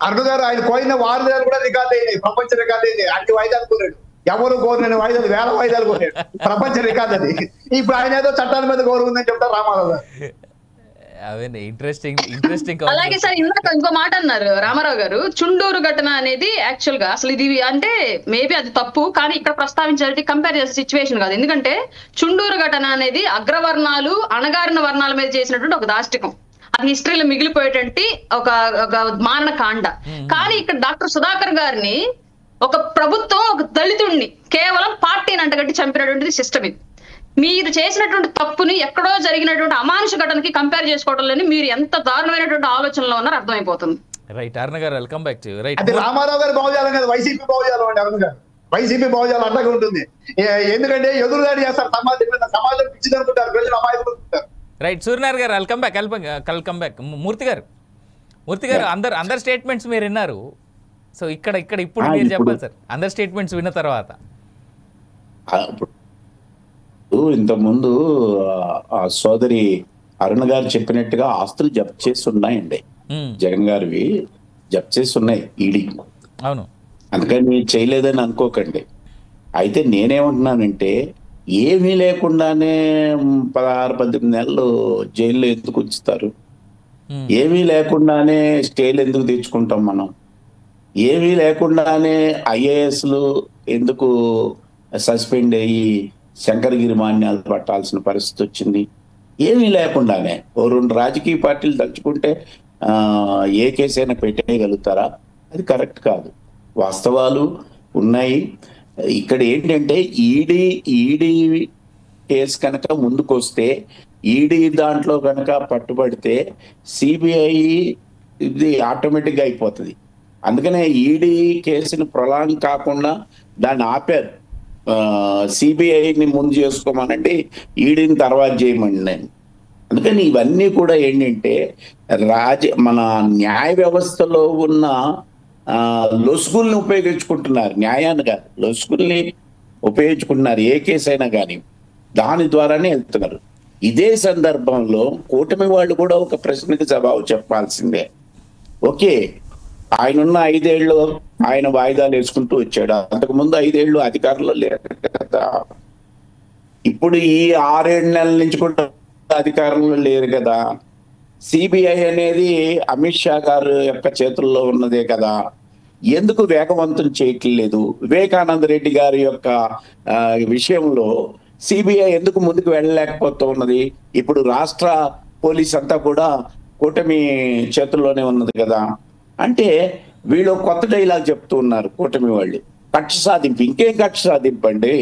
అరుణ గారు ఆయన పోయిన వాయిదాలు కూడా రికార్డ్ అయ్యాయి, ప్రపంచ రికార్డ్ అయింది. అన్ని వాయిదాలు కోరాడు, ఎవరు కోరిన వాయిదాలు 1000 వాయిదాలు కోరాడు, ప్రపంచ రికార్డ్ అది. ఇప్పుడు ఆయన ఏదో చట్టాల మీద గౌరవం ఉందని చెప్తారు రామారావు గారు. ఇంట్రెస్టింగ్. అలాగే సార్ ఇందాక ఇంకో మాట అన్నారు రామారావు గారు, చుండూరు ఘటన అనేది యాక్చువల్ గా అసలు ఇది అంటే మేబీ అది తప్పు, కానీ ఇక్కడ ప్రస్తావించాలంటే కంపేర్ చేసే సిచ్యువేషన్ కాదు. ఎందుకంటే చుండూరు ఘటన అనేది అగ్రవర్ణాలు అణగారిన వర్ణాల మీద చేసినటువంటి ఒక దాష్టికం, అది హిస్టరీలో మిగిలిపోయేటువంటి ఒక మారణ కాండ. కానీ ఇక్కడ డాక్టర్ సుధాకర్ గారిని ఒక ప్రభుత్వం ఒక దళితుడిని కేవలం పార్టీని అంటగట్టి చంపినటువంటిది సిస్టమ్. ఇది మీరు చేసినటువంటి తప్పుని ఎక్కడో జరిగినటువంటి అమానుష ఘటనకి కంపేర్ చేసుకోవడం మీరు ఎంత దారుణమైనటువంటి ఆలోచనలో ఉన్నారో అర్థమైపోతుంది. రైట్ అరుణ గారు వెల్కమ్ బ్యాక్ టు రైట్. అది రామారావు గారు బాగుజాలం కదా, వైసీపీ బాగుజాలం అండి. అరుణ్ గారు వైసీపీ బాగుజాలం అట్లాగే ఉంటుంది. ఎందుకంటే ఎదురుదాడి చేస్తారు, సమాజం పిచ్చిది అనుకుంటారు, ప్రజలు అమాయకులు అనుకుంటారు. రైట్ సూర్యనారాయణ గారు వెల్కమ్ బ్యాక్. మూర్తి గారు అందరు స్టేట్మెంట్స్ మీరు విన్నారు. సో ఇక్కడ ఇప్పుడు మీరు చెప్పాలి సార్ అందరు స్టేట్మెంట్స్ విన్న తర్వాత. ఇంతకుముందు ఆ సోదరి అరుణ గారు చెప్పినట్టుగా ఆస్తులు జప్తు చేసి ఉన్నాయండి, జగన్ గారివి జప్తు చేసి ఉన్నాయి ఈడీ. అవును, అందుకని చేయలేదని అనుకోకండి. అయితే నేనేమంటున్నానంటే ఏమీ లేకుండానే 16-18 నెలలు జైల్లో ఎందుకు ఉంచుతారు? ఏమీ లేకుండానే స్టేలు ఎందుకు తెచ్చుకుంటాం మనం? ఏమీ లేకుండానే ఐఏఎస్లు ఎందుకు సస్పెండ్ అయ్యి శంకరగిరి మాన్యాలు పట్టాల్సిన పరిస్థితి వచ్చింది? ఏమీ లేకుండానే ఓ 2 రాజకీయ పార్టీలు తలుచుకుంటే ఏ కేసైనా పెట్టేయగలుగుతారా? అది కరెక్ట్ కాదు. వాస్తవాలు ఉన్నాయి. ఇక్కడ ఏంటంటే ఈడీ కేసు కనుక ముందుకొస్తే, ఈడీ దాంట్లో కనుక పట్టుబడితే సిబిఐ ఇది ఆటోమేటిక్గా అయిపోతుంది. అందుకనే ఈడీ కేసుని ప్రొలాంగ్ కాకుండా దాన్ని ఆపారు. సిబిఐని ముందు చేసుకోమనండి, ఈడీని తర్వాత చేయమని నేను. అందుకని ఇవన్నీ కూడా ఏంటంటే మన న్యాయ వ్యవస్థలో ఉన్న లొసుగుల్ని ఉపయోగించుకుంటున్నారు, న్యాయాన్ని కాదు లొసుగుల్ని ఉపయోగించుకుంటున్నారు. ఏ కేసు అయినా కానీ దాని ద్వారానే వెళ్తున్నారు. ఇదే సందర్భంలో కూటమి వాళ్ళు కూడా ఒక ప్రశ్నకి జవాబు చెప్పాల్సిందే. ఓకే, ఆయనున్న 5 ఏళ్ళు ఆయన వాయిదాలు వేసుకుంటూ వచ్చాడు. అంతకుముందు 5 ఏళ్ళు అధికారంలో లేరు కదా. ఇప్పుడు ఈ 6-7 నెలల నుంచి కూడా అధికారంలో లేరు కదా. సిబిఐ అనేది అమిత్ షా గారు యొక్క చేతుల్లో ఉన్నదే కదా. ఎందుకు వేగవంతం చేయట్లేదు? వివేకానంద రెడ్డి గారి యొక్క విషయంలో సిబిఐ ఎందుకు ముందుకు వెళ్ళలేకపోతూ ఉన్నది? ఇప్పుడు రాష్ట్ర పోలీస్ అంతా కూడా కూటమి చేతుల్లోనే ఉన్నది కదా. అంటే వీళ్ళు కొత్త డైలాగ్ చెప్తూ ఉన్నారు కూటమి వాళ్ళు, కక్ష సాధింపు. ఇంకేం కక్ష సాధింపు అండి?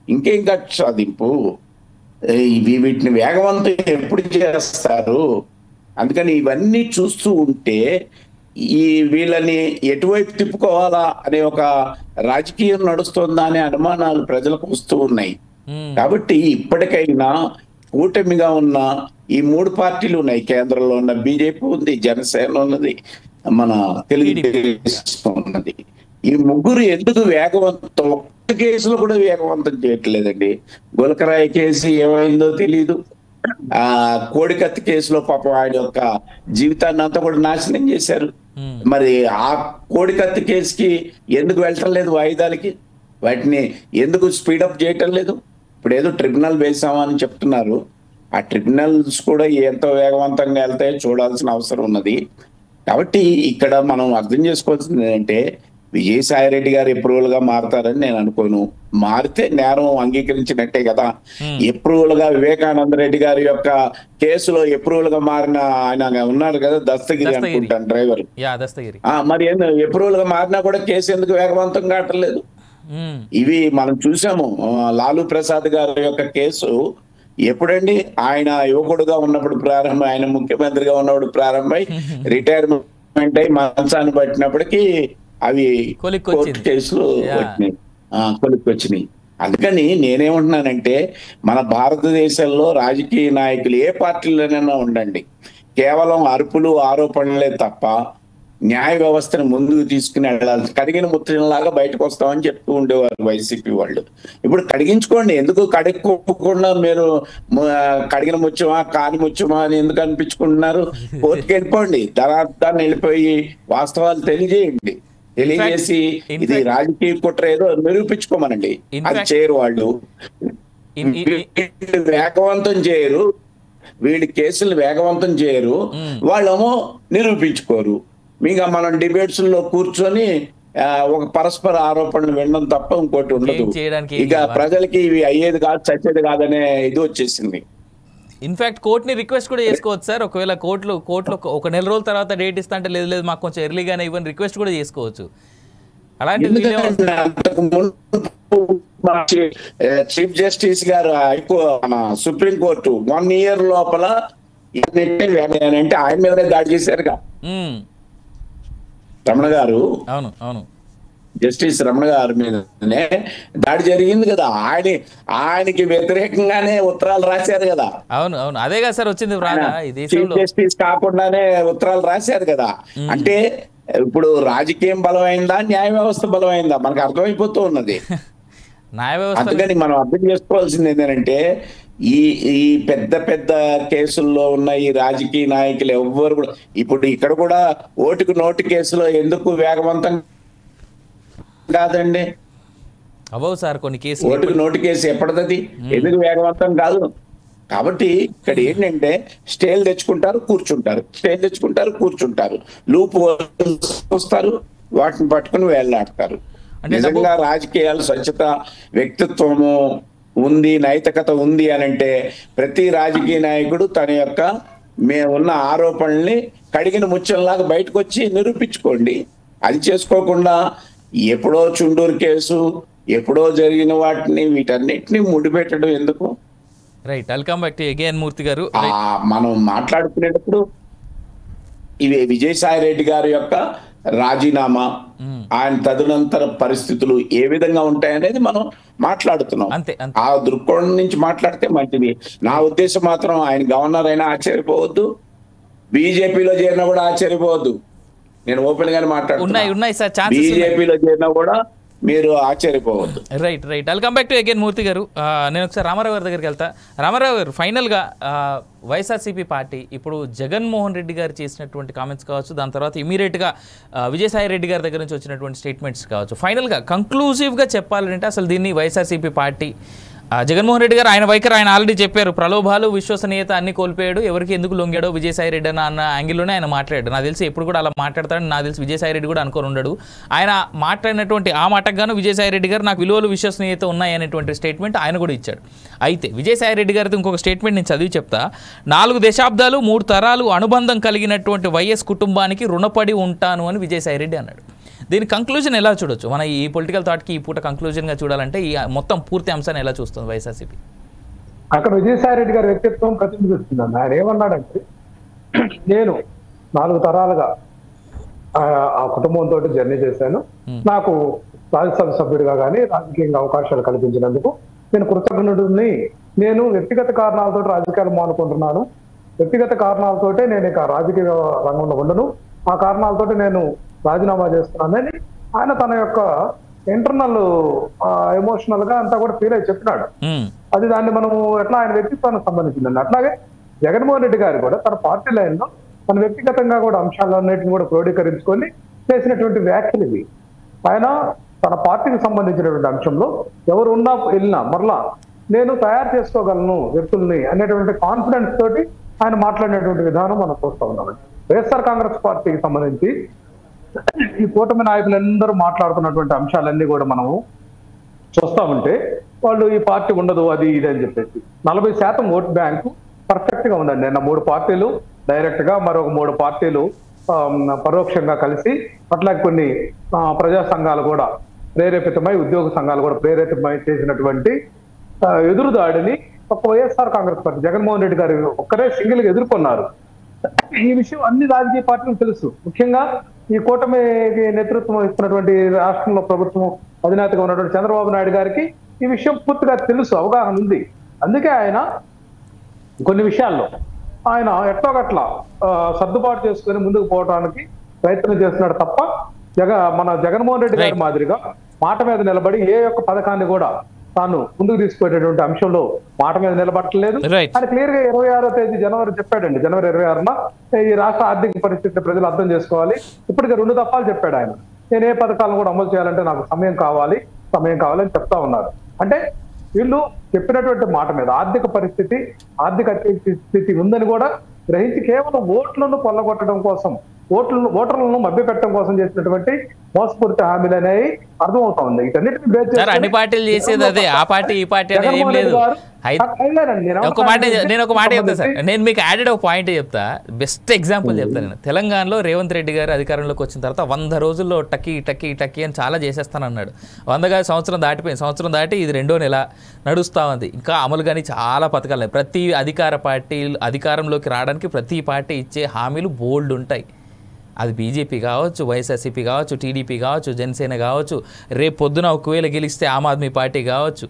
ఇంకేం కక్ష సాధింపు? వీటిని వేగవంతం ఎప్పుడు చేస్తారు? అందుకని ఇవన్నీ చూస్తూ ఉంటే వీళ్ళని ఎటువైపు తిప్పుకోవాలా అనే ఒక రాజకీయం నడుస్తుందా అనే అనుమానాలు ప్రజలకు వస్తూ ఉన్నాయి. కాబట్టి ఇప్పటికైనా కూటమిగా ఉన్న ఈ 3 పార్టీలు ఉన్నాయి. కేంద్రంలో ఉన్న బీజేపీ ఉంది, జనసేన ఉన్నది, మన తెలుగుదేశం ఉన్నది. ఈ 3 ఎందుకు వేగవంతం? ఒక్క కేసులో కూడా వేగవంతం చేయట్లేదండి. గులకరాయి కేసు ఏమైందో తెలీదు. కోడికత్తి కేసులో పాపం ఆయన యొక్క జీవితాన్ని అంతా కూడా నాశనం చేశారు. మరి ఆ కోడికత్తి కేసుకి ఎందుకు వెళ్ళటం లేదు వాయిదాలకి? వాటిని ఎందుకు స్పీడప్ చేయటం లేదు? ఇప్పుడు ఏదో ట్రిబ్యునల్ వేసామని చెప్తున్నారు. ఆ ట్రిబ్యునల్స్ కూడా ఎంతో వేగవంతంగా వెళ్తాయో చూడాల్సిన అవసరం ఉన్నది. కాబట్టి ఇక్కడ మనం అర్థం చేసుకోవాల్సింది ఏంటంటే విజయసాయి రెడ్డి గారు అప్రూవల్ గా మారతారని నేను అనుకోను. మారితే నేరం అంగీకరించినట్టే కదా. అప్రూవల్ గా వివేకానంద రెడ్డి గారి యొక్క కేసులో అప్రూవల్ గా మారిన ఆయన ఉన్నారు కదా, దస్తగిరి అనుకుంటాను డ్రైవర్. మరి అప్రూవల్ గా మారినా కూడా కేసు ఎందుకు వేగవంతం కావట్లేదు? ఇవి మనం చూసాము. లాలూ ప్రసాద్ గారి యొక్క కేసు ఎప్పుడండి? ఆయన యువకుడుగా ఉన్నప్పుడు ప్రారంభం, ఆయన ముఖ్యమంత్రిగా ఉన్నప్పుడు ప్రారంభమై రిటైర్మెంట్ అయి మంచాన్ని పట్టినప్పటికీ అవి కోర్టు కేసులు వచ్చినాయి. అందుకని నేనేమంటున్నానంటే మన భారతదేశంలో రాజకీయ నాయకులు ఏ పార్టీలోనైనా ఉండండి, కేవలం అరుపులు ఆరోపణలే తప్ప న్యాయ వ్యవస్థను ముందుకు తీసుకుని వెళ్ళాలి. కడిగిన ముత్యంలాగా బయటకు వస్తామని చెప్తూ ఉండేవారు వైసీపీ వాళ్ళు. ఇప్పుడు కడిగించుకోండి. ఎందుకు కడుక్కోకుండా మీరు కడిగిన ముత్యమా కాని ముత్యమా అని ఎందుకు అనిపించుకుంటున్నారు? కోర్టుకి వెళ్ళిపోండి, దాన్ని వెళ్ళిపోయి వాస్తవాలు తెలియజేయండి. తెలియజేసి ఇది రాజకీయ కుట్ర ఏదో నిరూపించుకోమనండి. అది చేయరు వాళ్ళు. వేగవంతం చేయరు, వీళ్ళ కేసులు వేగవంతం చేయరు, వాళ్ళేమో నిరూపించుకోరు. ఇంకా మనం డిబేట్స్ లో కూర్చొని ఒక పరస్పర ఆరోపణలు వినడం తప్ప ఇంకోటి ఉండదు. ఇక ప్రజలకి ఇవి అయ్యేది కాదు, చచ్చేది కాదనే ఇది వచ్చేసింది. ఇన్ఫాక్ట్ కోర్టుని రిక్వెస్ట్ కూడా చేసుకోవచ్చు సార్. ఒకవేళ కోర్టులో 1 నెల రోజుల తర్వాత డేట్ ఇస్తా అంటే లేదు మాకు కొంచెం ఎర్లీగానే ఇవ్వని రిక్వెస్ట్ కూడా చేసుకోవచ్చు. అలాంటి చీఫ్ జస్టిస్ గారు మన సుప్రీం కోర్టు 1 year లోపల అంటే ఆయన మీదనే దాడి చేశారుగా రమణ గారు. అవును అవును, జస్టిస్ రమణ గారి మీదనే దాడి జరిగింది కదా, ఆయనకి వ్యతిరేకంగానే ఉత్తరాలు రాశారు కదా. అవును అవును, అదే కదా సార్ వచ్చింది. చీఫ్ జస్టిస్ కాకుండానే ఉత్తరాలు రాశారు కదా. అంటే ఇప్పుడు రాజకీయం బలమైందా, న్యాయ వ్యవస్థ బలమైందా మనకు అర్థమైపోతూ ఉన్నది. న్యాయ వ్యవస్థ. అందుకని మనం అర్థం చేసుకోవాల్సింది ఏంటంటే ఈ పెద్ద పెద్ద కేసుల్లో ఉన్న ఈ రాజకీయ నాయకులు ఎవ్వరు కూడా ఇప్పుడు ఇక్కడ కూడా ఓటుకు నోటు కేసులో ఎందుకు వేగవంతం కాదండి? అవ్వవు సార్ కొన్ని కేసులు. ఓటుకు నోటు కేసు ఎప్పటిది, ఎందుకు వేగవంతం కాదు? కాబట్టి ఇక్కడ ఏంటంటే స్టేలు తెచ్చుకుంటారు, కూర్చుంటారు, స్టేలు తెచ్చుకుంటారు, కూర్చుంటారు, లూప్ వస్తారు, వాటిని పట్టుకుని వేళ్లాడతారు. నిజంగా రాజకీయాలు స్వచ్ఛత, వ్యక్తిత్వము ఉంది, నైతికత ఉంది అని అంటే ప్రతి రాజకీయ నాయకుడు తన యొక్క ఉన్న ఆరోపణల్ని కడిగిన ముచ్చంలాగా బయటకు వచ్చి నిరూపించుకోండి. అది చేసుకోకుండా ఎప్పుడో చుండూరు కేసు, ఎప్పుడో జరిగిన వాటిని వీటన్నిటిని ముడిపెట్టడం ఎందుకు? Right, welcome back to again Murthy గారు. మనం మాట్లాడుకునేటప్పుడు ఇవి విజయసాయి రెడ్డి గారి యొక్క రాజీనామా, ఆయన తదనంతర పరిస్థితులు ఏ విధంగా ఉంటాయనేది మనం మాట్లాడుతున్నాం. ఆ దృక్కోణం నుంచి మాట్లాడితే మంచిది. నా ఉద్దేశం మాత్రం ఆయన గవర్నర్ అయినా ఆశ్చర్యపోవద్దు, బీజేపీలో చేరినా కూడా ఆశ్చర్యపోవద్దు. నేను ఓపెన్ గానే మాట్లాడుతున్నా, బీజేపీలో చేరినా కూడా మీరు ఆశ్చర్యపోవద్దు. Right right, welcome back to again Murthy గారు. నేను ఒకసారి రామారావు గారి దగ్గరికి వెళ్తా. రామారావు గారు, ఫైనల్గా వైఎస్ఆర్సీపీ పార్టీ ఇప్పుడు జగన్మోహన్ రెడ్డి గారు చేసినటువంటి కామెంట్స్ కావచ్చు, దాని తర్వాత ఇమీడియట్గా విజయసాయి రెడ్డి గారి దగ్గర నుంచి వచ్చినటువంటి స్టేట్మెంట్స్ కావచ్చు, ఫైనల్గా కంక్లూజివ్గా చెప్పాలంటే అసలు దీన్ని వైఎస్ఆర్సీపీ పార్టీ జగన్మోహన్ రెడ్డి గారు ఆయన వైఖరి ఆయన ఆల్రెడీ చెప్పారు, ప్రలోభాలు విశ్వసనీయత అన్ని కోల్పోయాడు, ఎవరికి ఎందుకు లొంగాడో విజయసాయి రెడ్డి అన్న యాంగిల్లోనే ఆయన మాట్లాడాడు. నాకు తెలిసి ఎప్పుడు కూడా అలా మాట్లాడతాడని నాకు తెలిసి విజయసాయి రెడ్డి కూడా అనుకొని ఉండడు. ఆయన మాట్లాడినటువంటి ఆ మాటకు గాను విజయసాయి రెడ్డి గారు నాకు విలువలు విశ్వసనీయత ఉన్నాయి అనేటువంటి స్టేట్మెంట్ ఆయన కూడా ఇచ్చాడు. అయితే విజయసాయి రెడ్డి గారితో ఇంకొక స్టేట్మెంట్ నేను చదివి చెప్తా. 4 దశాబ్దాలు 3 తరాలు అనుబంధం కలిగినటువంటి వైఎస్ కుటుంబానికి రుణపడి ఉంటాను అని విజయసాయి రెడ్డి అన్నాడు. దీని కంక్లూజన్ ఎలా చూడొచ్చు? మన ఈ పొలిటికల్ థాట్కి ఈ పూట కంక్లూజన్గా చూడాలంటే ఈ మొత్తం పూర్తి అంశాన్ని ఎలా చూస్తుంది వైఎస్ఆర్సీపీ? అక్కడ విజయసాయి రెడ్డి గారి వ్యక్తిత్వం ప్రతిబింబిస్తుందండి. ఆయన ఏమన్నాడంటే, నేను 4 తరాలుగా ఆ కుటుంబంతో జర్నీ చేశాను, నాకు రాజ్యసభ సభ్యుడిగా కానీ రాజకీయంగా అవకాశాలు కల్పించినందుకు నేను కృతజ్ఞుడిని. నేను వ్యక్తిగత కారణాలతో రాజకీయాలు మానుకుంటున్నాను, వ్యక్తిగత కారణాలతోటే నేను ఇక రాజకీయ రంగంలో ఉండను, ఆ కారణాలతోటి నేను రాజీనామా చేస్తున్నానని ఆయన తన యొక్క ఇంటర్నల్ ఎమోషనల్ గా అంతా కూడా ఫీల్ అయి చెప్పినాడు. అది దాన్ని మనము ఎట్లా ఆయన వ్యక్తిత్వానికి సంబంధించిందండి. అట్లాగే జగన్మోహన్ రెడ్డి గారు కూడా తన పార్టీ లైన్లో తన వ్యక్తిగతంగా కూడా అంశాలన్నింటినీ కూడా క్రోడీకరించుకొని చేసినటువంటి వ్యాఖ్యలు ఇవి. ఆయన తన పార్టీకి సంబంధించినటువంటి అంశంలో ఎవరు ఉన్నా వెళ్ళినా మరలా నేను తయారు చేసుకోగలను వ్యక్తుల్ని అనేటువంటి కాన్ఫిడెన్స్ తోటి ఆయన మాట్లాడినటువంటి విధానం మనం చూస్తూ ఉన్నాం. వైఎస్ఆర్ కాంగ్రెస్ పార్టీకి సంబంధించి ఈ కూటమి నాయకులందరూ మాట్లాడుతున్నటువంటి అంశాలన్నీ కూడా మనము చూస్తా ఉంటే వాళ్ళు ఈ పార్టీ ఉండదు అది ఇది అని చెప్పేసి 40% ఓట్ బ్యాంకు పర్ఫెక్ట్ గా ఉందండి. నిన్న 3 పార్టీలు డైరెక్ట్ గా, మరొక 3 పార్టీలు పరోక్షంగా కలిసి, అట్లాగే కొన్ని ప్రజా సంఘాలు కూడా ప్రేరేపితమై, ఉద్యోగ సంఘాలు కూడా ప్రేరేపితమై చేసినటువంటి ఎదురుదాడిని ఒక వైఎస్ఆర్ కాంగ్రెస్ పార్టీ జగన్మోహన్ రెడ్డి గారు ఒక్కరే సింగిల్ గా ఎదుర్కొన్నారు. ఈ విషయం అన్ని రాజకీయ పార్టీలకు తెలుసు. ముఖ్యంగా ఈ కూటమికి నేతృత్వం ఇస్తున్నటువంటి రాష్ట్రంలో ప్రభుత్వం అధినేతగా ఉన్నటువంటి చంద్రబాబు నాయుడు గారికి ఈ విషయం పూర్తిగా తెలుసు, అవగాహన ఉంది. అందుకే ఆయన కొన్ని విషయాల్లో ఆయన ఎట్లా సర్దుబాటు చేసుకుని ముందుకు పోవడానికి ప్రయత్నం చేస్తున్నాడు తప్ప మన జగన్మోహన్ రెడ్డి గారి మాదిరిగా మాట మీద నిలబడి ఏ ఒక్క పథకాన్ని కూడా తాను ముందుకు తీసుకుపోయేటటువంటి అంశంలో మాట మీద నిలబడట్లేదు. ఆయన క్లియర్ గా 26వ తేదీ జనవరి చెప్పాడండి. జనవరి 26న ఈ రాష్ట్ర ఆర్థిక పరిస్థితిని ప్రజలు అర్థం చేసుకోవాలి. ఇప్పటికే 2 దఫాలు చెప్పాడు ఆయన, నేను ఏ పథకాలను కూడా అమలు చేయాలంటే నాకు సమయం కావాలి అని చెప్తా ఉన్నారు. అంటే వీళ్ళు చెప్పినటువంటి మాట మీద ఆర్థిక పరిస్థితి, ఆర్థిక స్థితి ఉందని కూడా గ్రహించి కేవలం ఓట్లను కొల్లగొట్టడం కోసం ఓటర్లను మభ్యపెట్టడం కోసం చేసినటువంటి మోసపూరిత హామీలు అనేవి అర్థమవుతా ఉంది. వీటన్నిటిని బేస్ సార్ అన్ని పార్టీలు చేసేది అదే, ఆ పార్టీ ఈ పార్టీ అనేది ఏం లేదు. ఒక మాట చెప్తా సార్, నేను మీకు యాడెడ్ ఒక పాయింట్ చెప్తా, బెస్ట్ ఎగ్జాంపుల్ చెప్తా. నేను తెలంగాణలో రేవంత్ రెడ్డి గారు అధికారంలోకి వచ్చిన తర్వాత 100 రోజుల్లో టక్కీ అని చాలా చేసేస్తానన్నాడు. 100 కాదు, సంవత్సరం దాటిపోయింది. సంవత్సరం దాటి ఇది 2వ నెల నడుస్తూ ఉంది. ఇంకా అమలు కానీ చాలా పథకాలు. ప్రతి అధికార పార్టీ అధికారంలోకి రావడానికి ప్రతి పార్టీ ఇచ్చే హామీలు బోల్డ్ ఉంటాయి. అది బీజేపీ కావచ్చు, వైఎస్ఆర్సీపీ కావచ్చు, టీడీపీ కావచ్చు, జనసేన కావచ్చు, రేపు పొద్దున ఒకవేళ గెలిస్తే ఆమ్ ఆద్మీ పార్టీ కావచ్చు.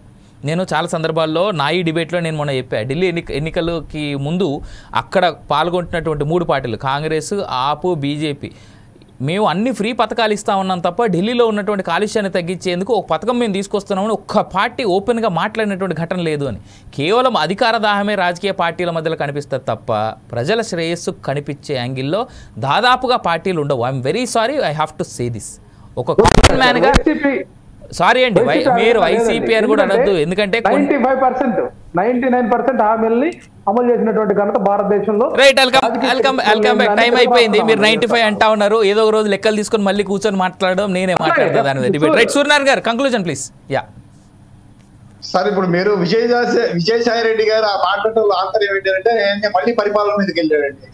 నేను చాలా సందర్భాల్లో నా ఈ డిబేట్లో నేను మొన్న చెప్పాను, ఢిల్లీ ఎన్నికలకి ముందు అక్కడ పాల్గొంటున్నటువంటి 3 పార్టీలు కాంగ్రెస్, ఆపు, బీజేపీ, మేము అన్ని ఫ్రీ పథకాలు ఇస్తా ఉన్నాం తప్ప ఢిల్లీలో ఉన్నటువంటి కాలుష్యాన్ని తగ్గించేందుకు ఒక పథకం మేము తీసుకొస్తున్నామని ఒక్క పార్టీ ఓపెన్గా మాట్లాడినటువంటి ఘటన లేదు అని. కేవలం అధికార దాహమే రాజకీయ పార్టీల మధ్యలో కనిపిస్తుంది తప్ప ప్రజల శ్రేయస్సు కనిపించే యాంగిల్లో దాదాపుగా పార్టీలు ఉండవు. I'm very sorry, I have to say this. ఒక కామన్ మ్యాన్గా సారీ అండి, మీరు వైసీపీ అని కూడా అనొద్దు, ఎందుకంటే 99% హామీల్ని అమలు చేసినటువంటి ఘనత భారతదేశంలో. Right, welcome back. టైం అయిపోయింది. మీరు 95 అంటా ఉన్నారు, ఏదో ఒక రోజు లెక్కలు తీసుకొని మళ్ళీ కూర్చొని మాట్లాడడం నేనే మాట్లాడతా దాని మీద డిబేట్. రైట్, సూర్యనారాయణ గారు కంక్లూజన్ ప్లీజ్. యా సార్, ఇప్పుడు మీరు విజయసాయి రెడ్డి గారు ఆ మాట్లాడటంలో ఆంతర్యం ఏంటంటే మళ్ళీ పరిపాలన మీదకి వెళ్ళాడండి.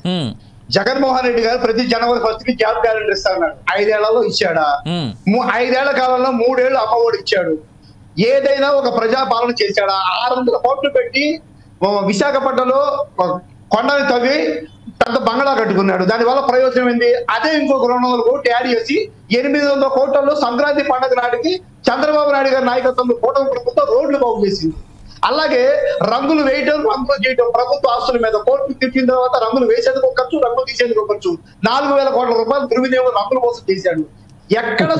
జగన్మోహన్ రెడ్డి గారు ప్రతి జనవరి 1st కి జాబ్ క్యాలెండర్ ఇస్తా ఉన్నాడు. 5 ఏళ్లలో ఇచ్చాడా? 5 ఏళ్ల కాలంలో 3 ఏళ్ళు అమ్మఒడి ఇచ్చాడు. ఏదైనా ఒక ప్రజాపాలన చేశాడా? 600 కోట్లు పెట్టి విశాఖపట్నంలో కొండని తవ్వి పెద్ద బంగళా కట్టుకున్నాడు. దానివల్ల ప్రయోజనం ఏంది? అదే ఇంకొక 200 కోట్లు యాడ్ చేసి 800 కోట్లలో సంక్రాంతి పండుగ నాటికి చంద్రబాబు నాయుడు గారి నాయకత్వంలో కూటమి ప్రభుత్వం రోడ్లు బాగు చేసింది. అలాగే రంగులు వేయటం, రంగులు చేయటం, ప్రభుత్వ ఆస్తుల మీద కోర్టు తిట్టిన తర్వాత రంగులు వేసేందుకు ఒక ఖర్చు, రంగులు తీసేందుకు ఒక ఖర్చు, 4,000 కోట్ల రూపాయలు దుర్వినియోగం రంగుల కోసం చేశాడు. ఎక్కడ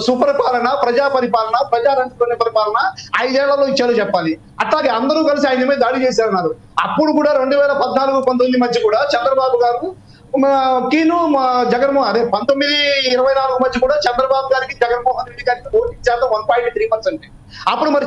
సుపరిపాలన, ప్రజా పరిపాలన, ప్రజారంజన పరిపాలన 5 ఏళ్లలో ఇచ్చారో చెప్పాలి. అట్లాగే అందరూ కలిసి ఆయన మీద దాడి చేశారన్నారు. అప్పుడు కూడా 2014-19 మధ్య కూడా చంద్రబాబు గారు జగన్మోహన్ 19-24 మధ్య కూడా చంద్రబాబు గారికి జగన్మోహన్ రెడ్డి గారికి ఓటింగ్ శాతం 1.3%. అప్పుడు మరి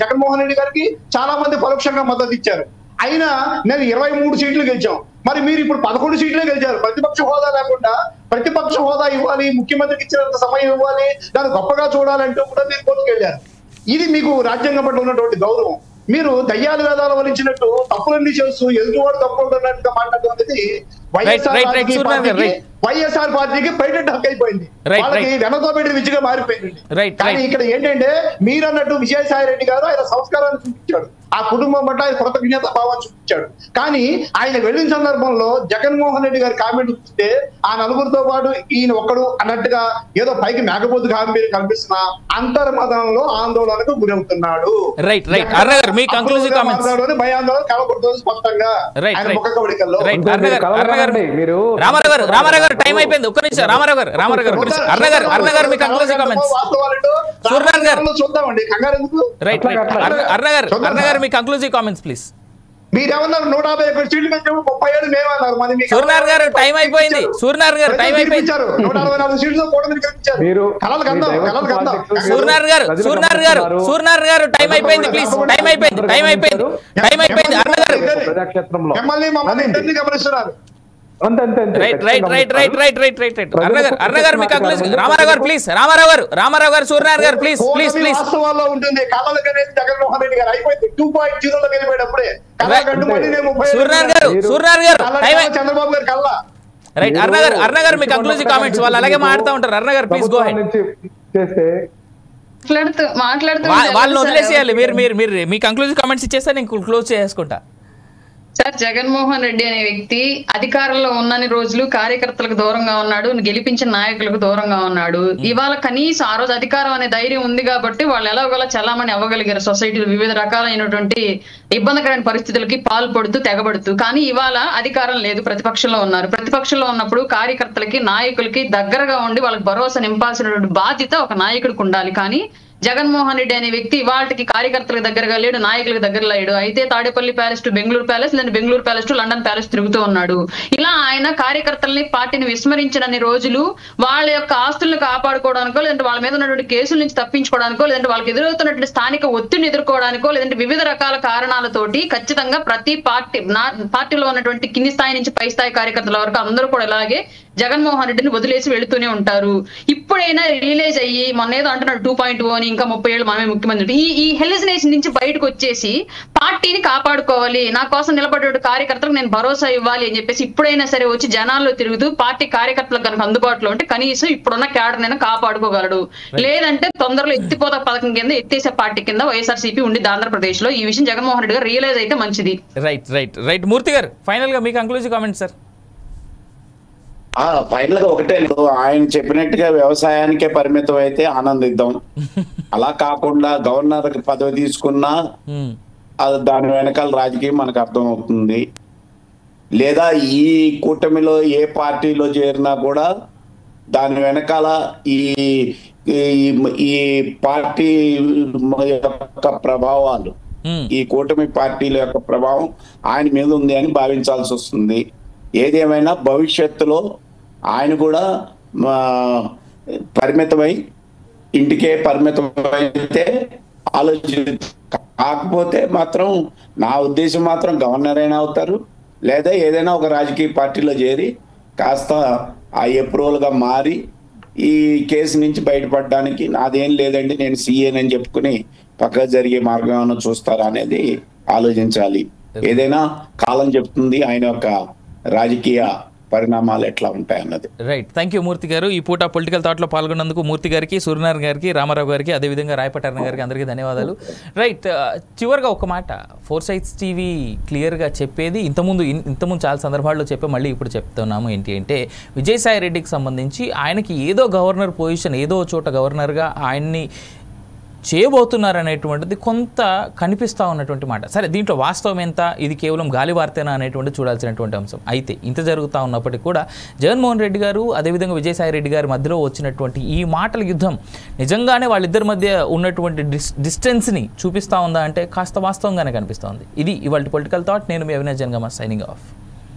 జగన్మోహన్ రెడ్డి గారికి చాలా మంది పరోక్షంగా మద్దతు ఇచ్చారు. అయినా నేను 23 సీట్లు గెలిచాం. మరి మీరు ఇప్పుడు 11 సీట్లే గెలిచారు. ప్రతిపక్ష హోదా లేకుండా ప్రతిపక్ష హోదా ఇవ్వాలి, ముఖ్యమంత్రికి ఇచ్చినంత సమయం ఇవ్వాలి, దాన్ని గొప్పగా చూడాలంటూ కూడా మీరు కోర్టుకు వెళ్ళారు. ఇది మీకు రాజ్యాంగం పట్ల ఉన్నటువంటి గౌరవం. మీరు దయ్యాలు వేదాలు వలించినట్టు తప్పులన్నీ చేస్తూ ఎదుటివాడు తప్పులు అన్నట్టుగా మాట్లాడడం అనేది వైఎస్ఆర్ పార్టీకి పేటెంట్ హక్కు అయిపోయింది. వాళ్ళకి వెనకబెట్టిన విద్యగా మారిపోయింది. కానీ ఇక్కడ ఏంటంటే మీరు అన్నట్టు విజయసాయి రెడ్డి గారు ఆయన సంస్కారాన్ని చూపించాడు, ఆ కుటుంబం పట్ల ఆయన కృతజ్ఞత భావాన్ని చూపించాడు. కానీ ఆయన వెళ్ళిన సందర్భంలో జగన్మోహన్ రెడ్డి గారి కామెంట్ చూస్తే ఆ నలుగురితో పాటు ఈయన ఒక్కడు అన్నట్టుగా ఏదో పైకి మేకపోతు హామీ కల్పిస్తున్న అంతర్మతంలో ఆందోళనకు గురవుతున్నాడు. భయాందోళన కలగొడుతుంది స్పష్టంగా ఆయన ముఖ కవళికల్లో. రామారావు గారు టైం అయిపోయింది. ఒక్క నిమిషం రామారావు గారు మీ కంక్లూజివ్ కామెంట్స్. చూద్దామండి, కంగారు ఎందుకు? అర్ణ గారు మీ కంక్లూజివ్ కామెంట్స్ ప్లీజ్. మీరేమన్నారు 151 సీట్లు పెంచాము, 37 మేమన్నారు. సూర్యనారాయణ గారు టైం అయిపోయింది. సూర్యనారాయణ గారు టైం అయిపోయింది. 164 సీట్లతో కూటమి గెలిపించారు. కలలు కందాం. సూర్యనారాయణ గారు టైం అయిపోయింది ప్లీజ్. టైం అయిపోయింది. అర్ణ గారు మమ్మల్ని ఇద్దరిని గమనిస్తున్నారు. రామారావు గారు సూర్యనారాయణ గారు ప్లీజ్. వాస్తవాల్లో ఉంటుంది. కళలకు అనేది జగన్మోహన్ రెడ్డి గారు అయిపోయింది. 2.0 వెళ్ళిపోయేటప్పుడే చంద్రబాబు గారు కళ్ళ. రైట్, అర్ణ గారు మీ కంక్లూజివ్ కామెంట్స్. వాళ్ళు అలాగే మాట్లాడుతూ ఉంటారు. అర్ణ గారు ప్లీజ్ గో హెడ్. వాళ్ళని వదిలేసేయాలి. మీరు మీ కంక్లూజివ్ కామెంట్స్ ఇచ్చేస్తే నేను క్లోజ్ చేసుకుంటా. సార్, జగన్మోహన్ రెడ్డి అనే వ్యక్తి అధికారంలో ఉన్నన్ని రోజులు కార్యకర్తలకు దూరంగా ఉన్నాడు, గెలిపించిన నాయకులకు దూరంగా ఉన్నాడు. ఇవాళ కనీసం ఆ రోజు అధికారం అనే ధైర్యం ఉంది కాబట్టి వాళ్ళు ఎలాగోలా చలామణి అవ్వగలిగారు. సొసైటీలో వివిధ రకాలైనటువంటి ఇబ్బందికరమైన పరిస్థితులకి పాల్పడుతూ తెగబడుతూ. కానీ ఇవాళ అధికారం లేదు, ప్రతిపక్షంలో ఉన్నారు. ప్రతిపక్షంలో ఉన్నప్పుడు కార్యకర్తలకి నాయకులకి దగ్గరగా ఉండి వాళ్ళకి భరోసా నింపాల్సినటువంటి బాధ్యత ఒక నాయకుడికి ఉండాలి. కానీ జగన్మోహన్ రెడ్డి అనే వ్యక్తి వాళ్ళకి కార్యకర్తలకు దగ్గరగా లేడు, నాయకులకు దగ్గర లేడు. అయితే Tadepalli palace to Bengaluru palace, లేదా Bengaluru palace to London palace తిరుగుతూ ఉన్నాడు. ఇలా ఆయన కార్యకర్తల్ని, పార్టీని విస్మరించిన రోజులు వాళ్ళ యొక్క ఆస్తులను కాపాడుకోవడానికో, లేదంటే వాళ్ళ మీద ఉన్నటువంటి కేసుల నుంచి తప్పించుకోవడానికో, లేదంటే వాళ్ళకి ఎదురవుతున్నటువంటి స్థానిక ఒత్తిడిని ఎదుర్కోవడానికో, లేదంటే వివిధ రకాల కారణాలతోటి ఖచ్చితంగా ప్రతి పార్టీలో ఉన్నటువంటి కింది స్థాయి నుంచి పై స్థాయి కార్యకర్తల వరకు అందరూ కూడా ఇలాగే జగన్మోహన్ రెడ్డిని వదిలేసి వెళుతూనే ఉంటారు. ఇప్పుడైనా రియలైజ్ అయ్యి మొన్న ఏదో అంటున్నాడు 2.0 అని, ఇంకా 30 ఏళ్ళు మనమే ముఖ్యమంత్రి, ఈ హెలిసినేషన్ నుంచి బయటకు వచ్చేసి పార్టీని కాపాడుకోవాలి, నా కోసం నిలబడే కార్యకర్తలకు నేను భరోసా ఇవ్వాలి అని చెప్పేసి ఇప్పుడైనా సరే వచ్చి జనాల్లో తిరుగుతూ పార్టీ కార్యకర్తలకు కనుక అందుబాటులో ఉంటే కనీసం ఇప్పుడున్న క్యాడర్ నైనా కాపాడుకోగలడు. లేదంటే తొందరలో ఎత్తిపోత పథకం కింద ఎత్తేసే పార్టీ కింద వైఎస్ఆర్సీపీ ఉండి ఆంధ్రప్రదేశ్ లో ఈ విషయం జగన్మోహన్ రెడ్డి గారు రియలైజ్ అయితే మంచిది. రైట్ మూర్తి గారు, ఫైనల్ గా మీ కంక్లూజివ్ కామెంట్ సార్. ఫైనల్ గా ఒకటే, ఆయన చెప్పినట్టుగా వ్యవసాయానికే పరిమితం అయితే ఆనందిద్దాం. అలా కాకుండా గవర్నర్ పదవి తీసుకున్నా దాని వెనకాల రాజకీయం మనకు అర్థం అవుతుంది. లేదా ఈ కూటమిలో ఏ పార్టీలో చేరినా కూడా దాని వెనకాల ఈ పార్టీ యొక్క ప్రభావాలు, ఈ కూటమి పార్టీల యొక్క ప్రభావం ఆయన మీద ఉంది అని భావించాల్సి వస్తుంది. ఏదేమైనా భవిష్యత్తులో ఆయన కూడా పరిమితమై ఇంటికే పరిమితమైతే కాకపోతే మాత్రం నా ఉద్దేశం మాత్రం గవర్నర్ అయినా అవుతారు, లేదా ఏదైనా ఒక రాజకీయ పార్టీలో చేరి కాస్త ఆ అప్రూవల్గా మారి ఈ కేసు నుంచి బయటపడడానికి నాదేం లేదండి నేను సీఏనని చెప్పుకుని పక్క జరిగే మార్గం ఏమైనా చూస్తారా అనేది ఆలోచించాలి. ఏదైనా కాలం చెప్తుంది ఆయన యొక్క రాజకీయ పరిణామాలు ఎట్లా ఉంటాయన్నది. రైట్, థ్యాంక్ యూ మూర్తి గారు. ఈ పూట పొలిటికల్ థాట్లో పాల్గొన్నందుకు మూర్తి గారికి, సూర్యనారాయణ గారికి, రామారావు గారికి, అదేవిధంగా రాయపటారణ గారికి అందరికీ ధన్యవాదాలు. రైట్, చివరిగా ఒక మాట, ఫోర్సైట్స్ టీవీ క్లియర్గా చెప్పేది ఇంతకుముందు చాలా సందర్భాల్లో చెప్పే మళ్ళీ ఇప్పుడు చెప్తున్నాము ఏంటి అంటే, విజయసాయి రెడ్డికి సంబంధించి ఆయనకి ఏదో గవర్నర్ పొజిషన్, ఏదో చోట గవర్నర్గా ఆయన్ని చేయబోతున్నారనేటువంటిది కొంత కనిపిస్తూ ఉన్నటువంటి మాట. సరే, దీంట్లో వాస్తవం ఎంత, ఇది కేవలం గాలి వార్తేనా అనేటువంటి చూడాల్సినటువంటి అంశం. అయితే ఇంత జరుగుతూ ఉన్నప్పటికీ కూడా జగన్మోహన్ రెడ్డి గారు అదేవిధంగా విజయసాయి రెడ్డి గారి మధ్యలో వచ్చినటువంటి ఈ మాటల యుద్ధం నిజంగానే వాళ్ళిద్దరి మధ్య ఉన్నటువంటి డిస్టెన్స్ని చూపిస్తూ ఉందా అంటే కాస్త వాస్తవంగానే కనిపిస్తూ ఉంది. ఇది ఇవాళ పొలిటికల్ థాట్. నేను మీ అవినాష్ జనగామ, సైనింగ్ ఆఫ్.